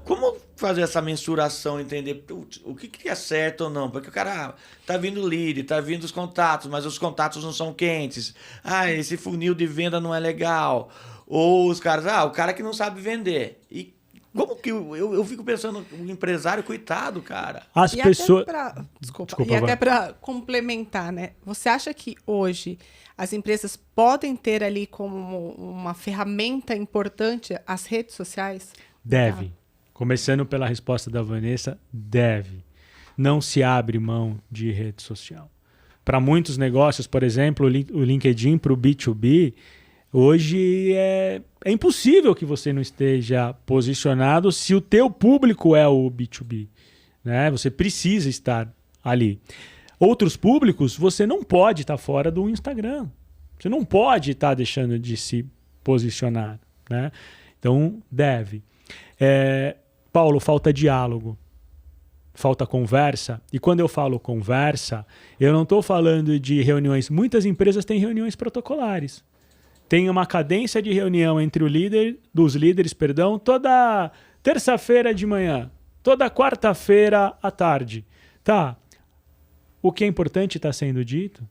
Como fazer essa mensuração, entender o que é certo ou não? Porque o cara tá vindo lead, tá vindo os contatos, mas os contatos não são quentes. Esse funil de venda não é legal. Ou os caras, o cara que não sabe vender. E como que eu fico pensando, o empresário, coitado, cara. As pessoas. Desculpa, até para complementar, né? Você acha que hoje as empresas podem ter ali como uma ferramenta importante as redes sociais? Deve. Começando pela resposta da Vanessa, deve. Não se abre mão de rede social. Para muitos negócios, por exemplo, o LinkedIn para o B2B, hoje é impossível que você não esteja posicionado se o teu público é o B2B. Né? Você precisa estar ali. Outros públicos, você não pode estar fora do Instagram. Você não pode estar deixando de se posicionar. Né? Então, deve. Paulo, falta diálogo. Falta conversa. E quando eu falo conversa, eu não estou falando de reuniões. Muitas empresas têm reuniões protocolares. Tem uma cadência de reunião entre dos líderes, toda terça-feira de manhã, toda quarta-feira à tarde. Tá. O que é importante está sendo dito?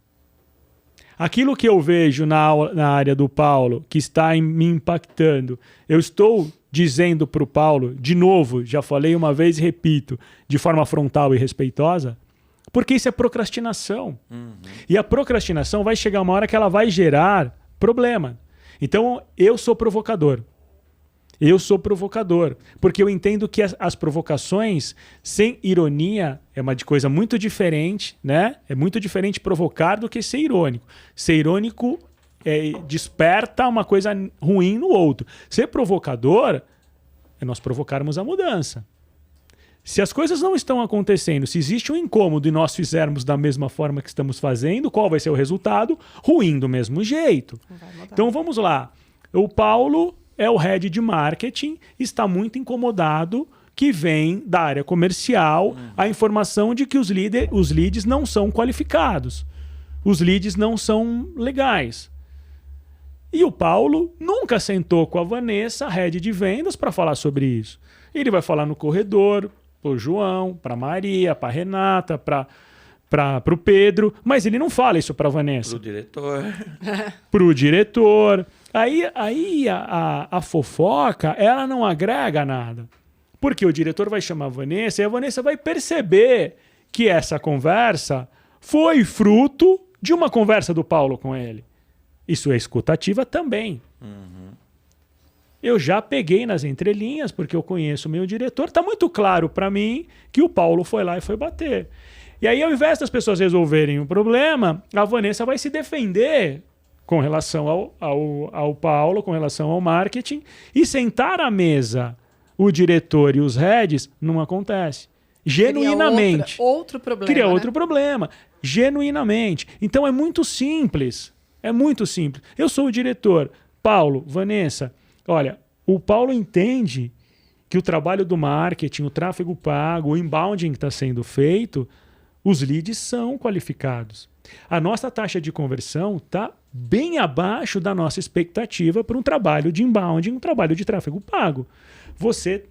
Aquilo que eu vejo na área do Paulo, que está me impactando, eu estou dizendo para o Paulo, de novo, já falei uma vez e repito, de forma frontal e respeitosa, porque isso é procrastinação. E a procrastinação vai chegar uma hora que ela vai gerar problema. Então, eu sou provocador. Porque eu entendo que as provocações sem ironia é uma coisa muito diferente, né? É muito diferente provocar do que ser irônico. Ser irônico desperta uma coisa ruim no outro. Ser provocador é nós provocarmos a mudança. Se as coisas não estão acontecendo, se existe um incômodo e nós fizermos da mesma forma que estamos fazendo, qual vai ser o resultado? Ruim do mesmo jeito. Então vamos lá. O Paulo é o head de marketing, está muito incomodado que vem da área comercial a informação de que os leads não são qualificados. Os leads não são legais. E o Paulo nunca sentou com a Vanessa, head de vendas, para falar sobre isso. Ele vai falar no corredor, para o João, para a Maria, para a Renata, para o Pedro, mas ele não fala isso para a Vanessa. Para o diretor. Para o diretor. Aí a fofoca, ela não agrega nada. Porque o diretor vai chamar a Vanessa e a Vanessa vai perceber que essa conversa foi fruto de uma conversa do Paulo com ele. Isso é escutativa também. Eu já peguei nas entrelinhas, porque eu conheço o meu diretor. Está muito claro para mim que o Paulo foi lá e foi bater. E aí, ao invés das pessoas resolverem o problema, a Vanessa vai se defender com relação ao Paulo, com relação ao marketing, e sentar à mesa o diretor e os heads, não acontece. Genuinamente. Outro problema. Cria outro problema. Genuinamente. Então é muito simples. É muito simples. Eu sou o diretor. Paulo, Vanessa, olha, o Paulo entende que o trabalho do marketing, o tráfego pago, o inbounding que está sendo feito, os leads são qualificados. A nossa taxa de conversão está bem abaixo da nossa expectativa para um trabalho de inbounding, um trabalho de tráfego pago. Você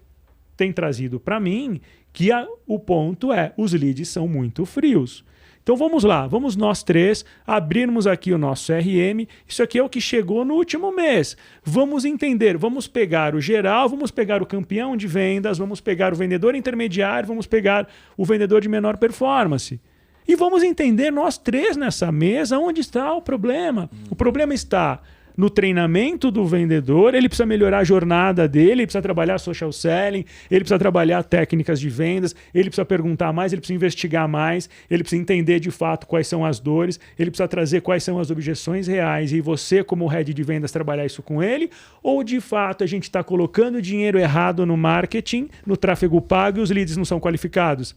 tem trazido para mim que o ponto é, os leads são muito frios. Então vamos lá, vamos nós três abrirmos aqui o nosso CRM. Isso aqui é o que chegou no último mês. Vamos entender, vamos pegar o geral, vamos pegar o campeão de vendas, vamos pegar o vendedor intermediário, vamos pegar o vendedor de menor performance. E vamos entender nós três nessa mesa onde está o problema. O problema está no treinamento do vendedor, ele precisa melhorar a jornada dele, ele precisa trabalhar social selling, ele precisa trabalhar técnicas de vendas, ele precisa perguntar mais, ele precisa investigar mais, ele precisa entender de fato quais são as dores, ele precisa trazer quais são as objeções reais e você, como head de vendas, trabalhar isso com ele, ou de fato a gente está colocando dinheiro errado no marketing, no tráfego pago e os leads não são qualificados.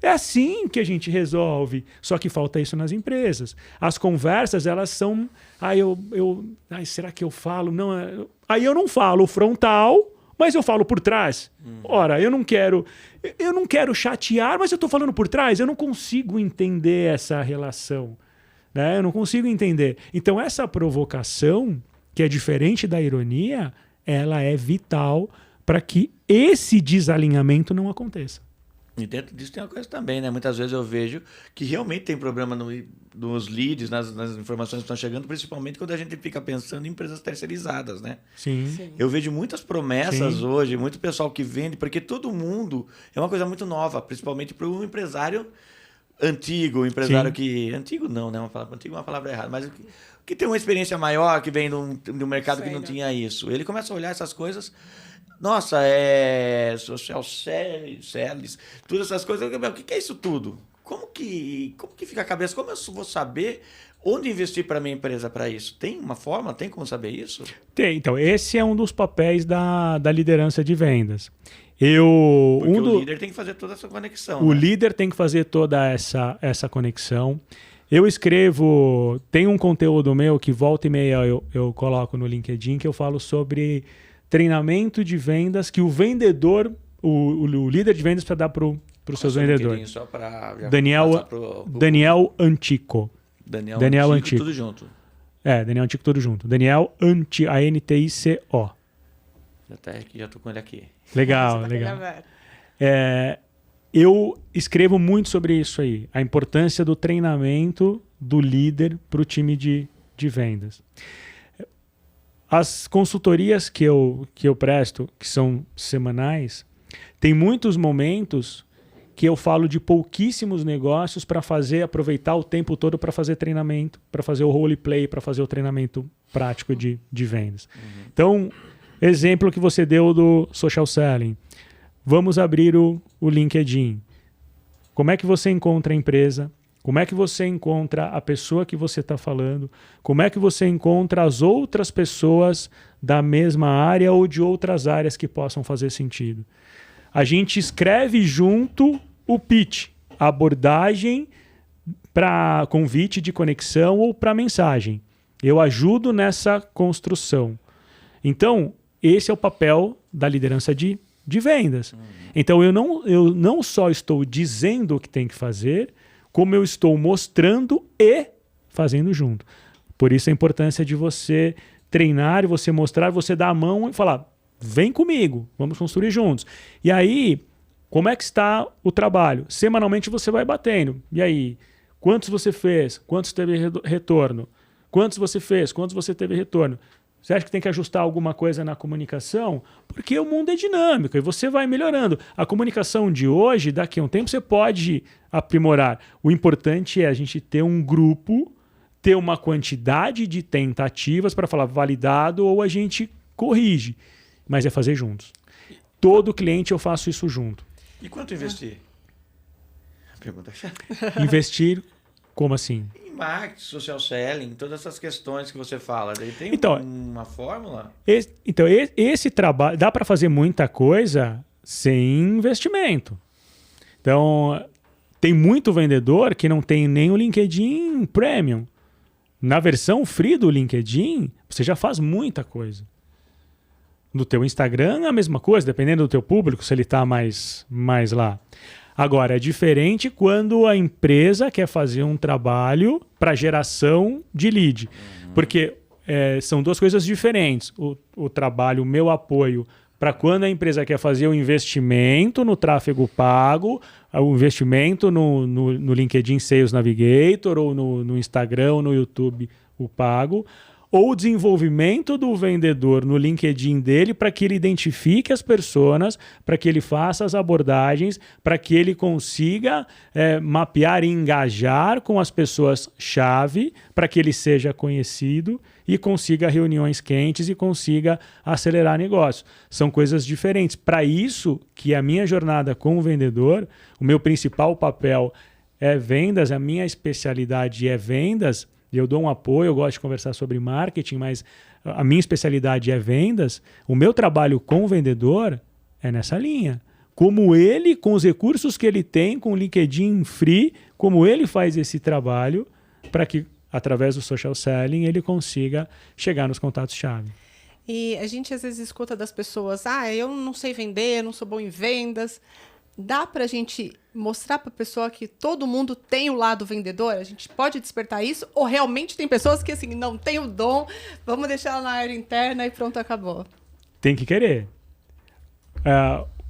É assim que a gente resolve. Só que falta isso nas empresas. As conversas, elas são... será que eu falo? Não, aí eu não falo frontal, mas eu falo por trás. Ora, eu não quero chatear, mas eu estou falando por trás. Eu não consigo entender essa relação. Né? Eu não consigo entender. Então, essa provocação, que é diferente da ironia, ela é vital para que esse desalinhamento não aconteça. E dentro disso tem uma coisa também, né? Muitas vezes eu vejo que realmente tem problema nos leads, nas informações que estão chegando, principalmente quando a gente fica pensando em empresas terceirizadas, né? Sim. Eu vejo muitas promessas hoje, muito pessoal que vende, porque todo mundo é uma coisa muito nova, principalmente para um empresário antigo, um empresário que... Antigo não, né? Antigo é uma palavra errada, mas que tem uma experiência maior, que vem de um mercado que não tinha isso. Ele começa a olhar essas coisas... Nossa, social sales, todas essas coisas. O que é isso tudo? Como que fica a cabeça? Como eu vou saber onde investir para a minha empresa para isso? Tem uma forma? Tem como saber isso? Tem. Então, esse é um dos papéis da liderança de vendas. Porque o líder tem que fazer toda essa conexão. O líder tem que fazer toda essa conexão. Eu escrevo... Tem um conteúdo meu que volta e meia eu coloco no LinkedIn que eu falo sobre... treinamento de vendas que o vendedor, o líder de vendas, para dar para os seus vendedores. Só Daniel Antico. Daniel Antico, tudo junto. Daniel Antico, tudo junto. Daniel Antico, A-N-T-I-C-O. Já estou com ele aqui. Legal. Eu escrevo muito sobre isso aí. A importância do treinamento do líder para o time de vendas. As consultorias que eu presto, que são semanais, tem muitos momentos que eu falo de pouquíssimos negócios para aproveitar o tempo todo para fazer treinamento, para fazer o roleplay, para fazer o treinamento prático de vendas. Então, exemplo que você deu do social selling. Vamos abrir o LinkedIn. Como é que você encontra a empresa? Como é que você encontra a pessoa que você está falando? Como é que você encontra as outras pessoas da mesma área ou de outras áreas que possam fazer sentido? A gente escreve junto o pitch, a abordagem para convite de conexão ou para mensagem. Eu ajudo nessa construção. Então, esse é o papel da liderança de vendas. Então, eu não só estou dizendo o que tem que fazer, como eu estou mostrando e fazendo junto. Por isso a importância de você treinar, você mostrar, você dar a mão e falar, vem comigo, vamos construir juntos. E aí, como é que está o trabalho? Semanalmente você vai batendo. E aí, quantos você fez? Quantos teve retorno? Quantos você fez? Quantos você teve retorno? Você acha que tem que ajustar alguma coisa na comunicação? Porque o mundo é dinâmico e você vai melhorando. A comunicação de hoje, daqui a um tempo, você pode aprimorar. O importante é a gente ter um grupo ter uma quantidade de tentativas para falar validado ou a gente corrige. Mas é fazer juntos. Todo cliente eu faço isso junto. E quanto investir? Pergunta chata. Investir, como assim? Em marketing, social selling, todas essas questões que você fala. Daí tem uma fórmula? Esse trabalho, dá para fazer muita coisa sem investimento. Então, tem muito vendedor que não tem nem o LinkedIn Premium. Na versão free do LinkedIn, você já faz muita coisa. No teu Instagram, a mesma coisa, dependendo do teu público, se ele está mais lá. Agora, é diferente quando a empresa quer fazer um trabalho para geração de lead. Porque são duas coisas diferentes. O trabalho, o meu apoio, para quando a empresa quer fazer o investimento no tráfego pago, o investimento no LinkedIn Sales Navigator, ou no Instagram, ou no YouTube, o pago, ou o desenvolvimento do vendedor no LinkedIn dele para que ele identifique as pessoas, para que ele faça as abordagens, para que ele consiga mapear e engajar com as pessoas-chave, para que ele seja conhecido e consiga reuniões quentes e consiga acelerar negócio. São coisas diferentes. Para isso, que a minha jornada como vendedor, o meu principal papel é vendas, a minha especialidade é vendas. Eu dou um apoio, eu gosto de conversar sobre marketing, mas a minha especialidade é vendas. O meu trabalho com o vendedor é nessa linha. Como ele, com os recursos que ele tem, com o LinkedIn Free, como ele faz esse trabalho para que, através do social selling, ele consiga chegar nos contatos-chave. E a gente às vezes escuta das pessoas, eu não sei vender, eu não sou bom em vendas. Dá para a gente mostrar para a pessoa que todo mundo tem o lado vendedor? A gente pode despertar isso? Ou realmente tem pessoas que assim, não tem o dom, vamos deixar ela na área interna e pronto, acabou? Tem que querer.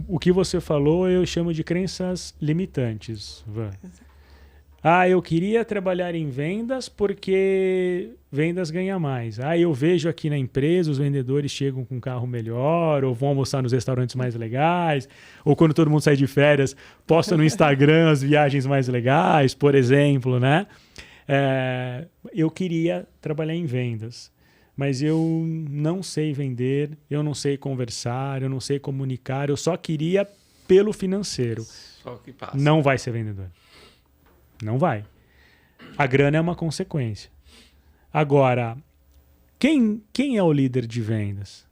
O que você falou eu chamo de crenças limitantes, Van. Eu queria trabalhar em vendas porque vendas ganha mais. Eu vejo aqui na empresa os vendedores chegam com um carro melhor, ou vão almoçar nos restaurantes mais legais, ou quando todo mundo sai de férias, posta no Instagram as viagens mais legais, por exemplo, né? Eu queria trabalhar em vendas, mas eu não sei vender, eu não sei conversar, eu não sei comunicar, eu só queria pelo financeiro. Só que passa. Não vai ser vendedor. Não vai. A grana é uma consequência. Agora, quem é o líder de vendas?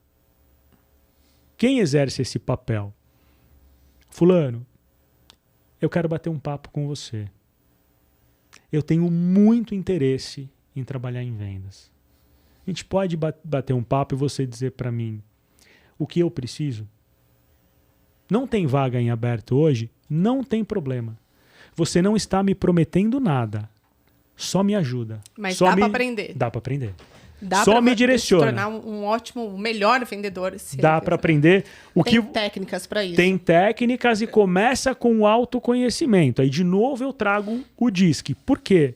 Quem exerce esse papel? Fulano, eu quero bater um papo com você. Eu tenho muito interesse em trabalhar em vendas. A gente pode bater um papo e você dizer para mim o que eu preciso? Não tem vaga em aberto hoje? Não tem problema. Você não está me prometendo nada. Só me ajuda. Mas dá para aprender. Dá para aprender. Dá Só me direciona. Se tornar um ótimo, melhor vendedor. Dá para aprender. Tem técnicas para isso. Tem técnicas e começa com o autoconhecimento. Aí, de novo, eu trago o DISC. Por quê?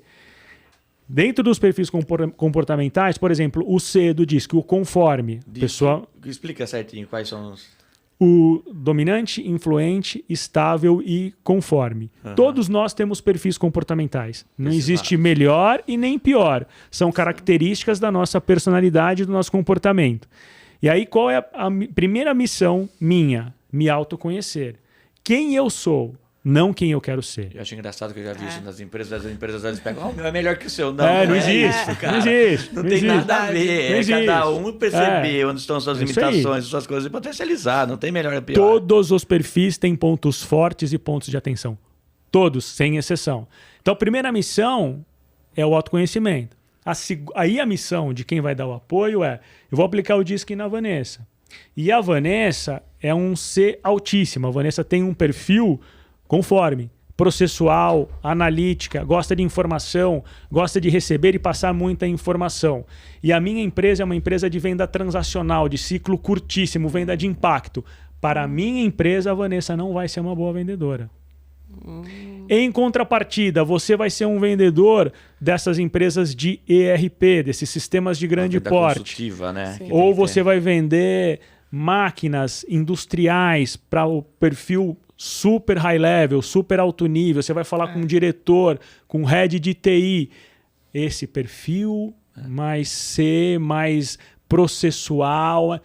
Dentro dos perfis comportamentais, por exemplo, o C do DISC, o conforme. Pessoal... Explica certinho quais são os... O dominante, influente, estável e conforme. Todos nós temos perfis comportamentais. Não existe melhor e nem pior. São características da nossa personalidade e do nosso comportamento. E aí, qual é a primeira missão minha? Me autoconhecer. Quem eu sou? Não quem eu quero ser. Eu acho engraçado que eu já vi isso nas empresas. As empresas eles pegam, o meu é melhor que o seu. Não existe. Cara. Não existe. Não tem nada a ver. Cada um perceber onde estão suas limitações, suas coisas e potencializar. Não tem melhor ou pior. Todos os perfis têm pontos fortes e pontos de atenção. Todos, sem exceção. Então, a primeira missão é o autoconhecimento. Aí a missão de quem vai dar o apoio eu vou aplicar o DISC na Vanessa. E a Vanessa é um C altíssimo. A Vanessa tem um perfil conforme, processual, analítica, gosta de informação, gosta de receber e passar muita informação. E a minha empresa é uma empresa de venda transacional, de ciclo curtíssimo, venda de impacto. Para a minha empresa, a Vanessa não vai ser uma boa vendedora. Em contrapartida, você vai ser um vendedor dessas empresas de ERP, desses sistemas de grande porte. Né? Ou você vai vender máquinas industriais para o perfil super high level, super alto nível. Você vai falar com um diretor, com um head de TI. esse perfil, mais C, mais processual,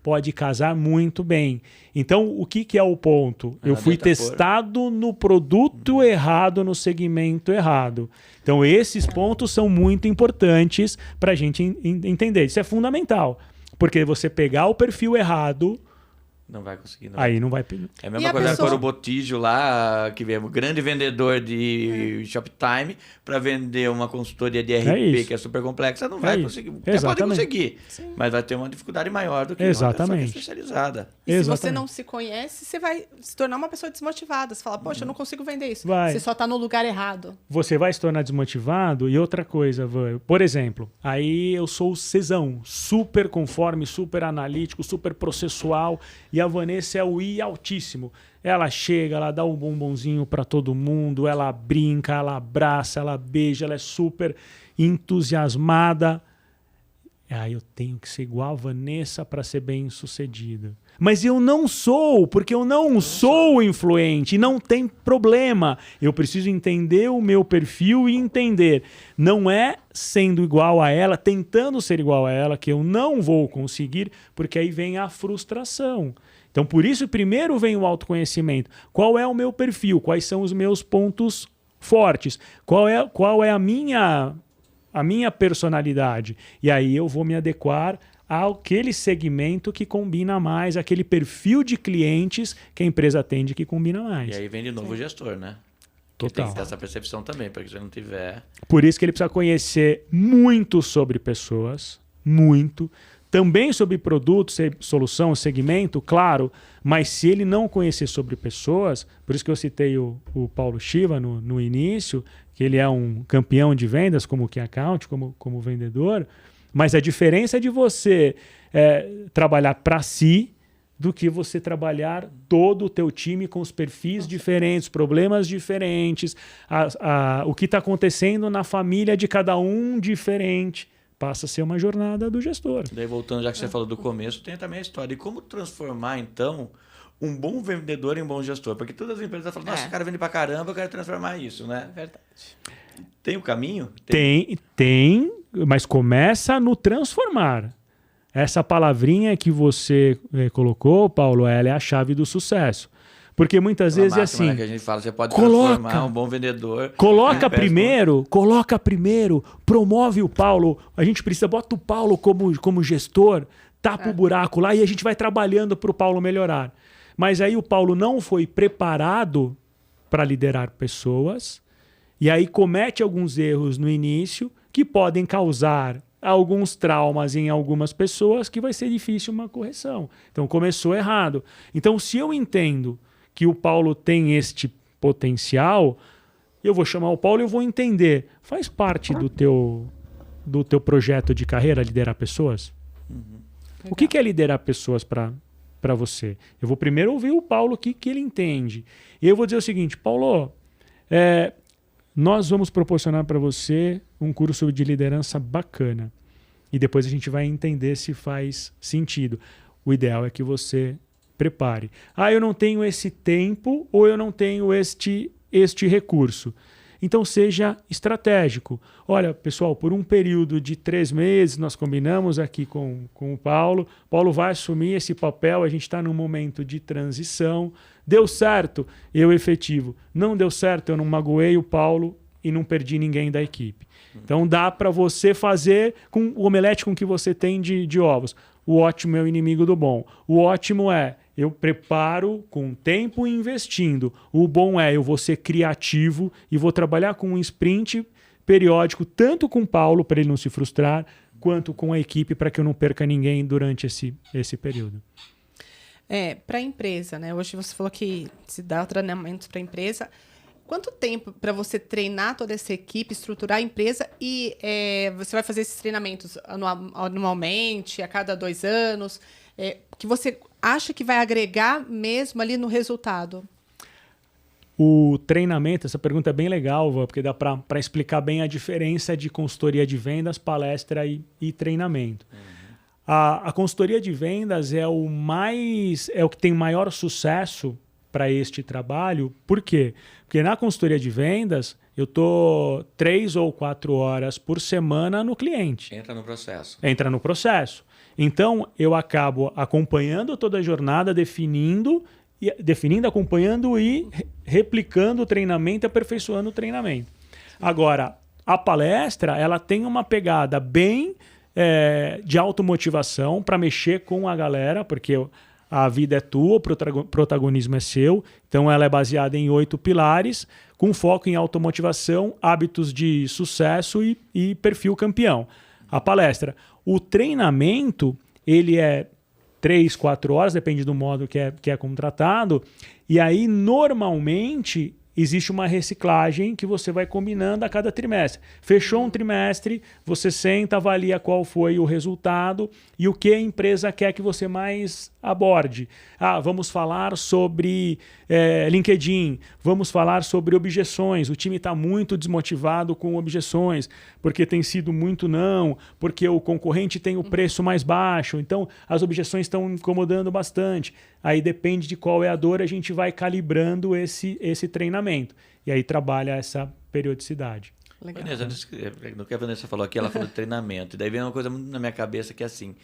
pode casar muito bem. Então, o que é o ponto? Eu fui testado no produto errado, no segmento errado. Então, esses pontos são muito importantes para a gente entender. Isso é fundamental. Porque você pegar o perfil errado... Não vai conseguir. Aí não vai... É a mesma coisa que o Botígio lá, que é o grande vendedor de Shoptime, para vender uma consultoria de RP que é super complexa, não vai conseguir. Pode conseguir, mas vai ter uma dificuldade maior do que uma pessoa que é especializada. E se você não se conhece, você vai se tornar uma pessoa desmotivada. Você fala, poxa, eu não consigo vender isso. Você só está no lugar errado. Você vai se tornar desmotivado. E outra coisa, por exemplo, aí eu sou o Cezão, super conforme, super analítico, super processual, e a Vanessa é o I altíssimo. Ela chega, ela dá um bombonzinho para todo mundo, ela brinca, ela abraça, ela beija, ela é super entusiasmada. Aí eu tenho que ser igual a Vanessa para ser bem sucedido. Mas eu não sou, porque eu não sou influente, e não tem problema. Eu preciso entender o meu perfil e entender. Não é sendo igual a ela, tentando ser igual a ela, que eu não vou conseguir, porque aí vem a frustração. Então, por isso, primeiro vem o autoconhecimento. Qual é o meu perfil? Quais são os meus pontos fortes? Qual é a minha personalidade? E aí eu vou me adequar àquele segmento que combina mais, aquele perfil de clientes que a empresa atende que combina mais. E aí vem de novo o gestor, né? Total. Tem que ter essa percepção também, porque se não tiver... Por isso que ele precisa conhecer muito sobre pessoas, muito. Também sobre produto, solução, segmento, claro, mas se ele não conhecer sobre pessoas, por isso que eu citei o Paulo Shiva no início, que ele é um campeão de vendas como Key Account, como vendedor, mas a diferença é de você trabalhar para si do que você trabalhar todo o teu time com os perfis diferentes, problemas diferentes, o que está acontecendo na família de cada um diferente. Passa a ser uma jornada do gestor. Daí, voltando, já que você falou do começo, tem também a história de como transformar, então, um bom vendedor em um bom gestor. Porque todas as empresas falam, nossa, esse cara vende pra caramba, eu quero transformar isso, né? É verdade. Tem o caminho? Tem, mas começa no transformar. Essa palavrinha que você colocou, Paulo, ela é a chave do sucesso. Porque muitas vezes é assim. Que a gente fala, você pode transformar um bom vendedor. Coloca primeiro, promove o Paulo. A gente precisa, bota o Paulo como gestor, tapa o buraco lá e a gente vai trabalhando para o Paulo melhorar. Mas aí o Paulo não foi preparado para liderar pessoas e aí comete alguns erros no início que podem causar alguns traumas em algumas pessoas que vai ser difícil uma correção. Então começou errado. Então se eu entendo que o Paulo tem este potencial, eu vou chamar o Paulo e eu vou entender. Faz parte do teu projeto de carreira liderar pessoas? O que é liderar pessoas para você? Eu vou primeiro ouvir o Paulo, o que ele entende. E eu vou dizer o seguinte, Paulo, nós vamos proporcionar para você um curso de liderança bacana. E depois a gente vai entender se faz sentido. O ideal é que você prepare. Eu não tenho esse tempo ou eu não tenho este recurso. Então seja estratégico. Olha, pessoal, por um período de 3 meses, nós combinamos aqui com o Paulo. Paulo vai assumir esse papel, a gente está num momento de transição. Deu certo, eu efetivo. Não deu certo, eu não magoei o Paulo e não perdi ninguém da equipe. Então dá para você fazer com o omelete com que você tem de ovos. O ótimo é o inimigo do bom. O ótimo é eu preparo com tempo e investindo. O bom é eu vou ser criativo e vou trabalhar com um sprint periódico, tanto com o Paulo, para ele não se frustrar, quanto com a equipe, para que eu não perca ninguém durante esse período. Para a empresa, né? Hoje você falou que se dá treinamentos para a empresa. Quanto tempo para você treinar toda essa equipe, estruturar a empresa e você vai fazer esses treinamentos anualmente, a cada 2 anos, que você acha que vai agregar mesmo ali no resultado? O treinamento, essa pergunta é bem legal, porque dá para explicar bem a diferença de consultoria de vendas, palestra e treinamento. A consultoria de vendas é o que tem maior sucesso para este trabalho. Por quê? Porque na consultoria de vendas eu tô 3 ou 4 horas por semana no cliente. Entra no processo. Entra no processo. Então, eu acabo acompanhando toda a jornada, definindo, acompanhando e replicando o treinamento, aperfeiçoando o treinamento. Agora, a palestra, ela tem uma pegada bem de automotivação para mexer com a galera, porque a vida é tua, o protagonismo é seu. Então, ela é baseada em 8 pilares, com foco em automotivação, hábitos de sucesso e perfil campeão. A palestra. O treinamento, ele é 3, 4 horas, depende do modo que é contratado. E aí, normalmente, existe uma reciclagem que você vai combinando a cada trimestre. Fechou um trimestre, você senta, avalia qual foi o resultado e o que a empresa quer que você mais aborde. Vamos falar sobre LinkedIn, vamos falar sobre objeções. O time está muito desmotivado com objeções, porque tem sido muito não, porque o concorrente tem o preço mais baixo, então as objeções estão incomodando bastante. Aí depende de qual é a dor, a gente vai calibrando esse treinamento. E aí trabalha essa periodicidade. Legal. Vanessa, no que a Vanessa falou aqui, ela falou de treinamento. E daí vem uma coisa muito na minha cabeça que é assim,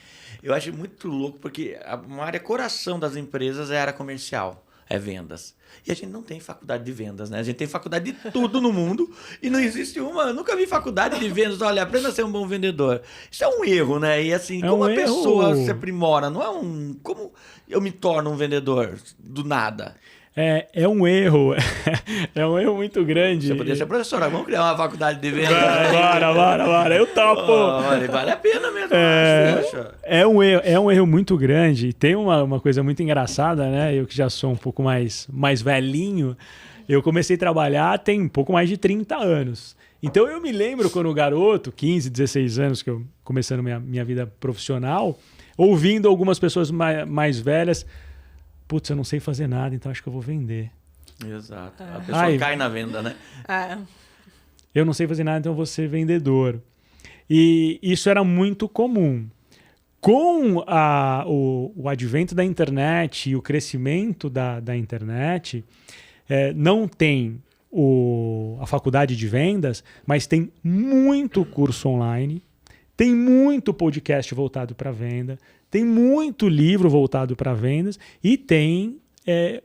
eu acho muito louco porque uma área coração das empresas é a área comercial, é vendas. E a gente não tem faculdade de vendas, né? A gente tem faculdade de tudo no mundo e não existe uma. Eu nunca vi faculdade de vendas. Olha, aprenda a ser um bom vendedor. Isso é um erro, né? E assim, como a pessoa se aprimora? Não é como eu me torno um vendedor do nada? É um erro. É um erro muito grande. Você poderia ser professora. Vamos criar uma faculdade de vendas. Bora. Eu topo. Vale a pena mesmo. É um erro muito grande. Tem uma coisa muito engraçada, né? Eu que já sou um pouco mais velhinho, eu comecei a trabalhar tem um pouco mais de 30 anos. Então eu me lembro quando garoto, 15, 16 anos, que eu começando minha vida profissional, ouvindo algumas pessoas mais velhas: putz, eu não sei fazer nada, então acho que eu vou vender. Exato. A pessoa cai na venda, né? Eu não sei fazer nada, então eu vou ser vendedor. E isso era muito comum. Com o advento da internet e o crescimento da internet, não tem a faculdade de vendas, mas tem muito curso online, tem muito podcast voltado para venda, tem muito livro voltado para vendas e tem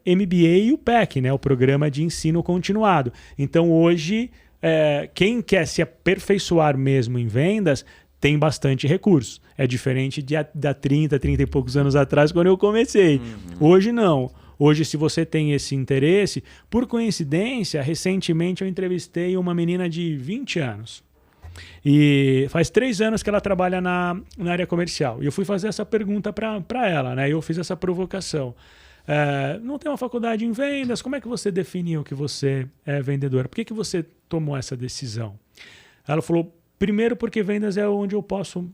MBA e o PEC, né, o Programa de Ensino Continuado. Então, hoje, quem quer se aperfeiçoar mesmo em vendas tem bastante recurso. É diferente da 30 e poucos anos atrás, quando eu comecei. Hoje, não. Hoje, se você tem esse interesse, por coincidência, recentemente eu entrevistei uma menina de 20 anos. E faz 3 anos que ela trabalha na área comercial. E eu fui fazer essa pergunta para ela, né? Eu fiz essa provocação. Não tem uma faculdade em vendas, como é que você definiu que você é vendedora? Por que você tomou essa decisão? Ela falou: primeiro, porque vendas é onde eu posso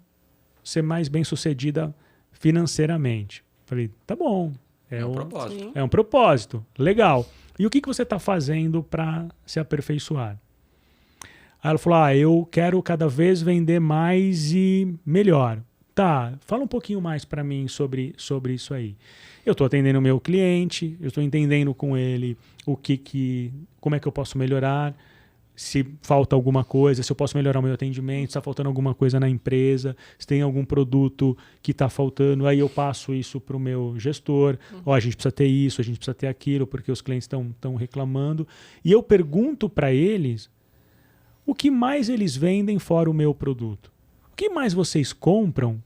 ser mais bem-sucedida financeiramente. Falei, tá bom. É um propósito. É um propósito. Legal. E o que você está fazendo para se aperfeiçoar? Aí ela falou: eu quero cada vez vender mais e melhor. Tá, fala um pouquinho mais para mim sobre isso aí. Eu estou atendendo o meu cliente, eu estou entendendo com ele como é que eu posso melhorar, se falta alguma coisa, se eu posso melhorar o meu atendimento, se está faltando alguma coisa na empresa, se tem algum produto que está faltando, aí eu passo isso para o meu gestor. A gente precisa ter isso, a gente precisa ter aquilo, porque os clientes estão reclamando. E eu pergunto para eles o que mais eles vendem fora o meu produto. O que mais vocês compram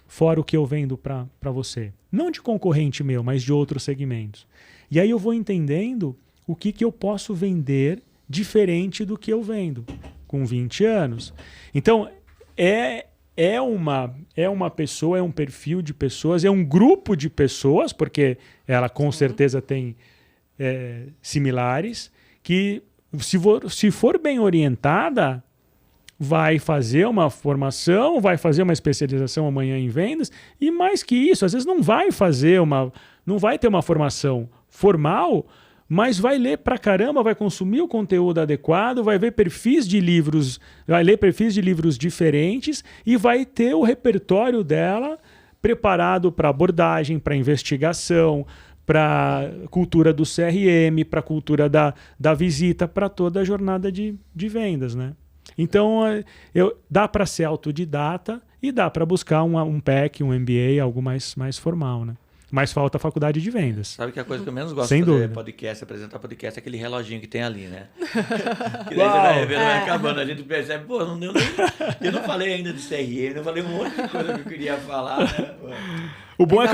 fora o que eu vendo para você? Não de concorrente meu, mas de outros segmentos. E aí eu vou entendendo o que eu posso vender diferente do que eu vendo com 20 anos. Então, é uma pessoa, é um perfil de pessoas, é um grupo de pessoas, porque ela com certeza tem similares, que se for bem orientada, vai fazer uma formação, vai fazer uma especialização amanhã em vendas, e mais que isso, às vezes não vai ter uma formação formal, mas vai ler pra caramba, vai consumir o conteúdo adequado, vai ver perfis de livros, vai ler perfis de livros diferentes e vai ter o repertório dela preparado para abordagem, para investigação, para cultura do CRM, para cultura da visita, para toda a jornada de vendas, né? Então, dá para ser autodidata e dá para buscar um PEC, um MBA, algo mais formal, né? Mas falta a faculdade de vendas. Sabe que a coisa que eu menos gosto Sem de fazer dúvida. podcast, apresentar podcast, é aquele reloginho que tem ali, né? Que daí você vai vendo, vai acabando, a gente percebe, pô, eu não falei ainda de CRM, não falei um monte de coisa que eu queria falar, né? O bom é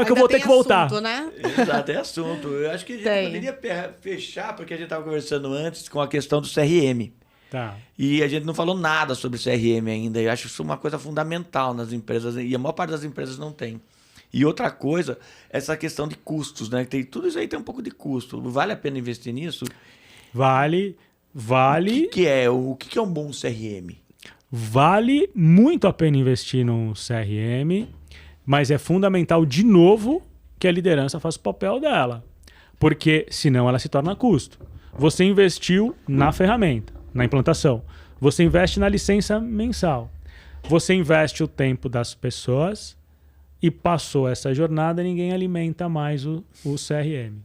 que eu vou ter que voltar. Assunto, né? Exato, é assunto. Eu acho que a gente poderia fechar, porque a gente estava conversando antes com a questão do CRM. Tá. E a gente não falou nada sobre CRM ainda. Eu acho isso uma coisa fundamental nas empresas, e a maior parte das empresas não tem. E outra coisa, essa questão de custos, né? Tudo isso aí tem um pouco de custo. Vale a pena investir nisso? Vale. O que é um bom CRM? Vale muito a pena investir no CRM, mas é fundamental, de novo, que a liderança faça o papel dela. Porque senão ela se torna custo. Você investiu na ferramenta, na implantação. Você investe na licença mensal. Você investe o tempo das pessoas e passou essa jornada, ninguém alimenta mais o CRM.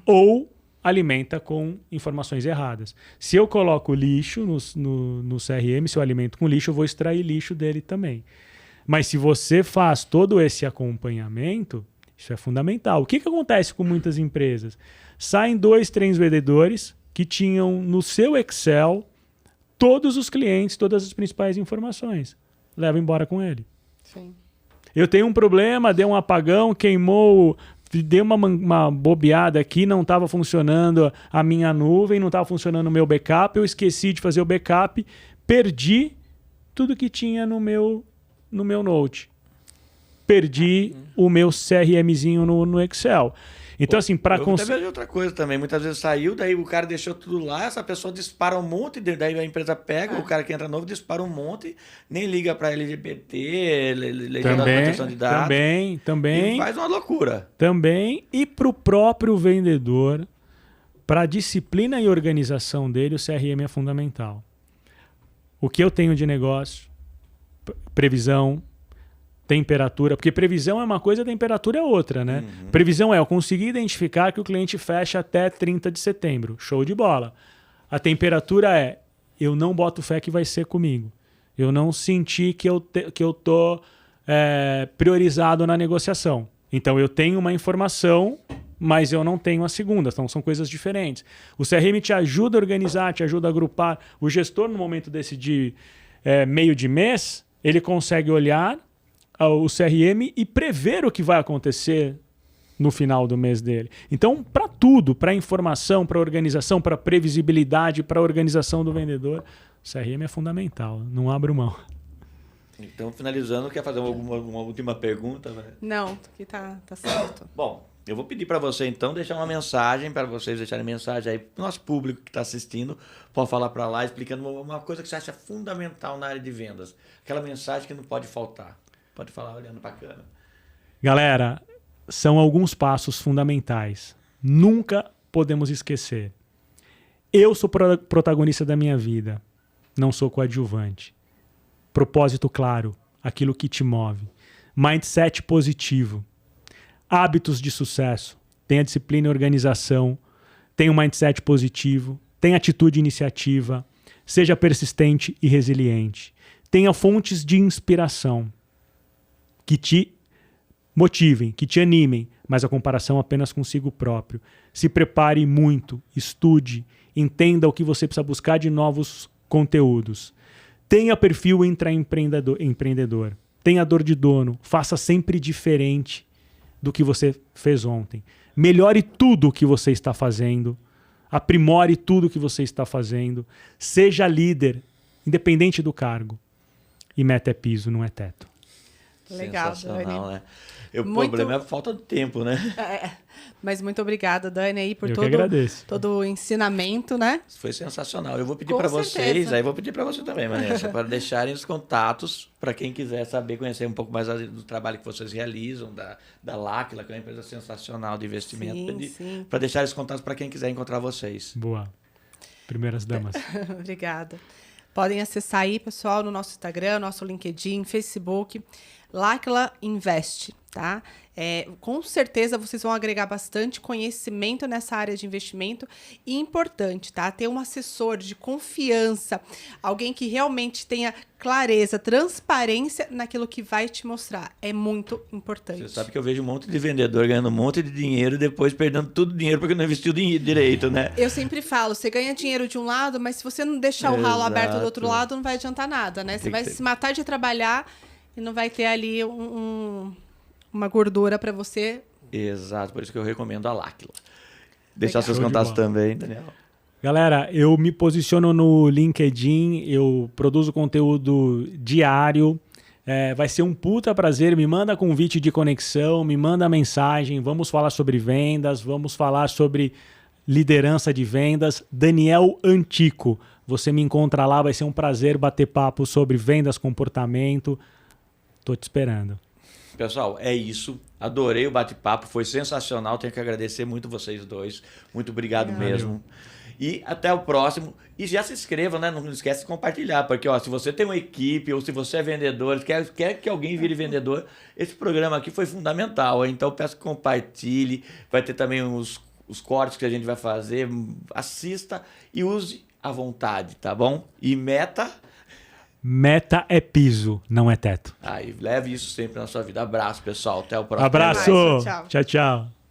Ou alimenta com informações erradas. Se eu coloco lixo no CRM, se eu alimento com lixo, eu vou extrair lixo dele também. Mas se você faz todo esse acompanhamento, isso é fundamental. O que acontece com muitas empresas? Saem 2, 3 vendedores que tinham no seu Excel todos os clientes, todas as principais informações. Leva embora com ele. Sim. Eu tenho um problema, deu um apagão, queimou, deu uma bobeada aqui, não estava funcionando a minha nuvem, não estava funcionando o meu backup, eu esqueci de fazer o backup, perdi tudo que tinha no meu Note. Perdi o meu CRMzinho no Excel. Então, assim, para conseguir outra coisa também. Muitas vezes saiu, daí o cara deixou tudo lá, essa pessoa dispara um monte, daí a empresa pega, o cara que entra novo dispara um monte, nem liga para LGBT, lei da proteção de dados. Também. E faz uma loucura. Também. E para o próprio vendedor, para a disciplina e organização dele, o CRM é fundamental. O que eu tenho de negócio, previsão, temperatura, porque previsão é uma coisa, temperatura é outra, né? Uhum. Previsão é eu conseguir identificar que o cliente fecha até 30 de setembro. Show de bola. A temperatura é eu não boto fé que vai ser comigo. Eu não senti que eu tô priorizado na negociação. Então eu tenho uma informação, mas eu não tenho a segunda. Então são coisas diferentes. O CRM te ajuda a organizar, te ajuda a agrupar. O gestor, no momento desse meio de mês, ele consegue olhar o CRM e prever o que vai acontecer no final do mês dele. Então, para tudo, para informação, para organização, para previsibilidade, para organização do vendedor, o CRM é fundamental. Não abro mão. Então, finalizando, quer fazer uma última pergunta? Né? Não, aqui tá certo. Bom, eu vou pedir para você, então, deixar uma mensagem, para vocês deixarem mensagem aí para o nosso público que está assistindo. Pode falar para lá, explicando uma coisa que você acha fundamental na área de vendas. Aquela mensagem que não pode faltar. Pode falar olhando para a câmera. Galera, são alguns passos fundamentais. Nunca podemos esquecer. Eu sou protagonista da minha vida. Não sou coadjuvante. Propósito claro. Aquilo que te move. Mindset positivo. Hábitos de sucesso. Tenha disciplina e organização. Tenha um mindset positivo. Tenha atitude e iniciativa. Seja persistente e resiliente. Tenha fontes de inspiração que te motivem, que te animem, mas a comparação apenas consigo próprio. Se prepare muito, estude, entenda o que você precisa buscar de novos conteúdos. Tenha perfil intraempreendedor. Tenha dor de dono. Faça sempre diferente do que você fez ontem. Melhore tudo o que você está fazendo. Aprimore tudo o que você está fazendo. Seja líder, independente do cargo. E meta é piso, não é teto. Legal, sensacional, Dani. né? O problema é a falta de tempo, né? Mas muito obrigada, Dani, aí por todo o ensinamento, né? Foi sensacional. Eu vou pedir para vocês, aí vou pedir para você também, Vanessa, para deixarem os contatos para quem quiser saber, conhecer um pouco mais do trabalho que vocês realizam, da Láquila, que é uma empresa sensacional de investimento, para deixar os contatos para quem quiser encontrar vocês. Boa. Primeiras damas. Obrigada. Podem acessar aí, pessoal, no nosso Instagram, nosso LinkedIn, Facebook, Láquila Invest. tá? Com certeza vocês vão agregar bastante conhecimento nessa área de investimento e importante, tá? Ter um assessor de confiança, alguém que realmente tenha clareza, transparência naquilo que vai te mostrar. É muito importante. Você sabe que eu vejo um monte de vendedor ganhando um monte de dinheiro e depois perdendo todo o dinheiro porque não investiu direito, né? Eu sempre falo, você ganha dinheiro de um lado, mas se você não deixar o ralo aberto do outro lado, não vai adiantar nada, né? Você vai se matar de trabalhar e não vai ter ali uma gordura para você. Exato, por isso que eu recomendo a L'Aquila. Deixar Legal. seus contatos também, Daniel. Galera, eu me posiciono no LinkedIn, eu produzo conteúdo diário. Vai ser um puta prazer, me manda convite de conexão, me manda mensagem, vamos falar sobre vendas, vamos falar sobre liderança de vendas. Daniel Antico, você me encontra lá, vai ser um prazer bater papo sobre vendas, comportamento. Tô te esperando. Pessoal, é isso. Adorei o bate-papo, foi sensacional. Tenho que agradecer muito vocês dois. Muito obrigado mesmo. E até o próximo. E já se inscreva, né? Não esquece de compartilhar, porque se você tem uma equipe ou se você é vendedor, quer que alguém vire vendedor, esse programa aqui foi fundamental. Então eu peço que compartilhe. Vai ter também os cortes que a gente vai fazer. Assista e use à vontade, tá bom? E Meta é piso, não é teto. Leve isso sempre na sua vida. Abraço, pessoal. Até o próximo. Abraço. Tchau. Tchau, tchau.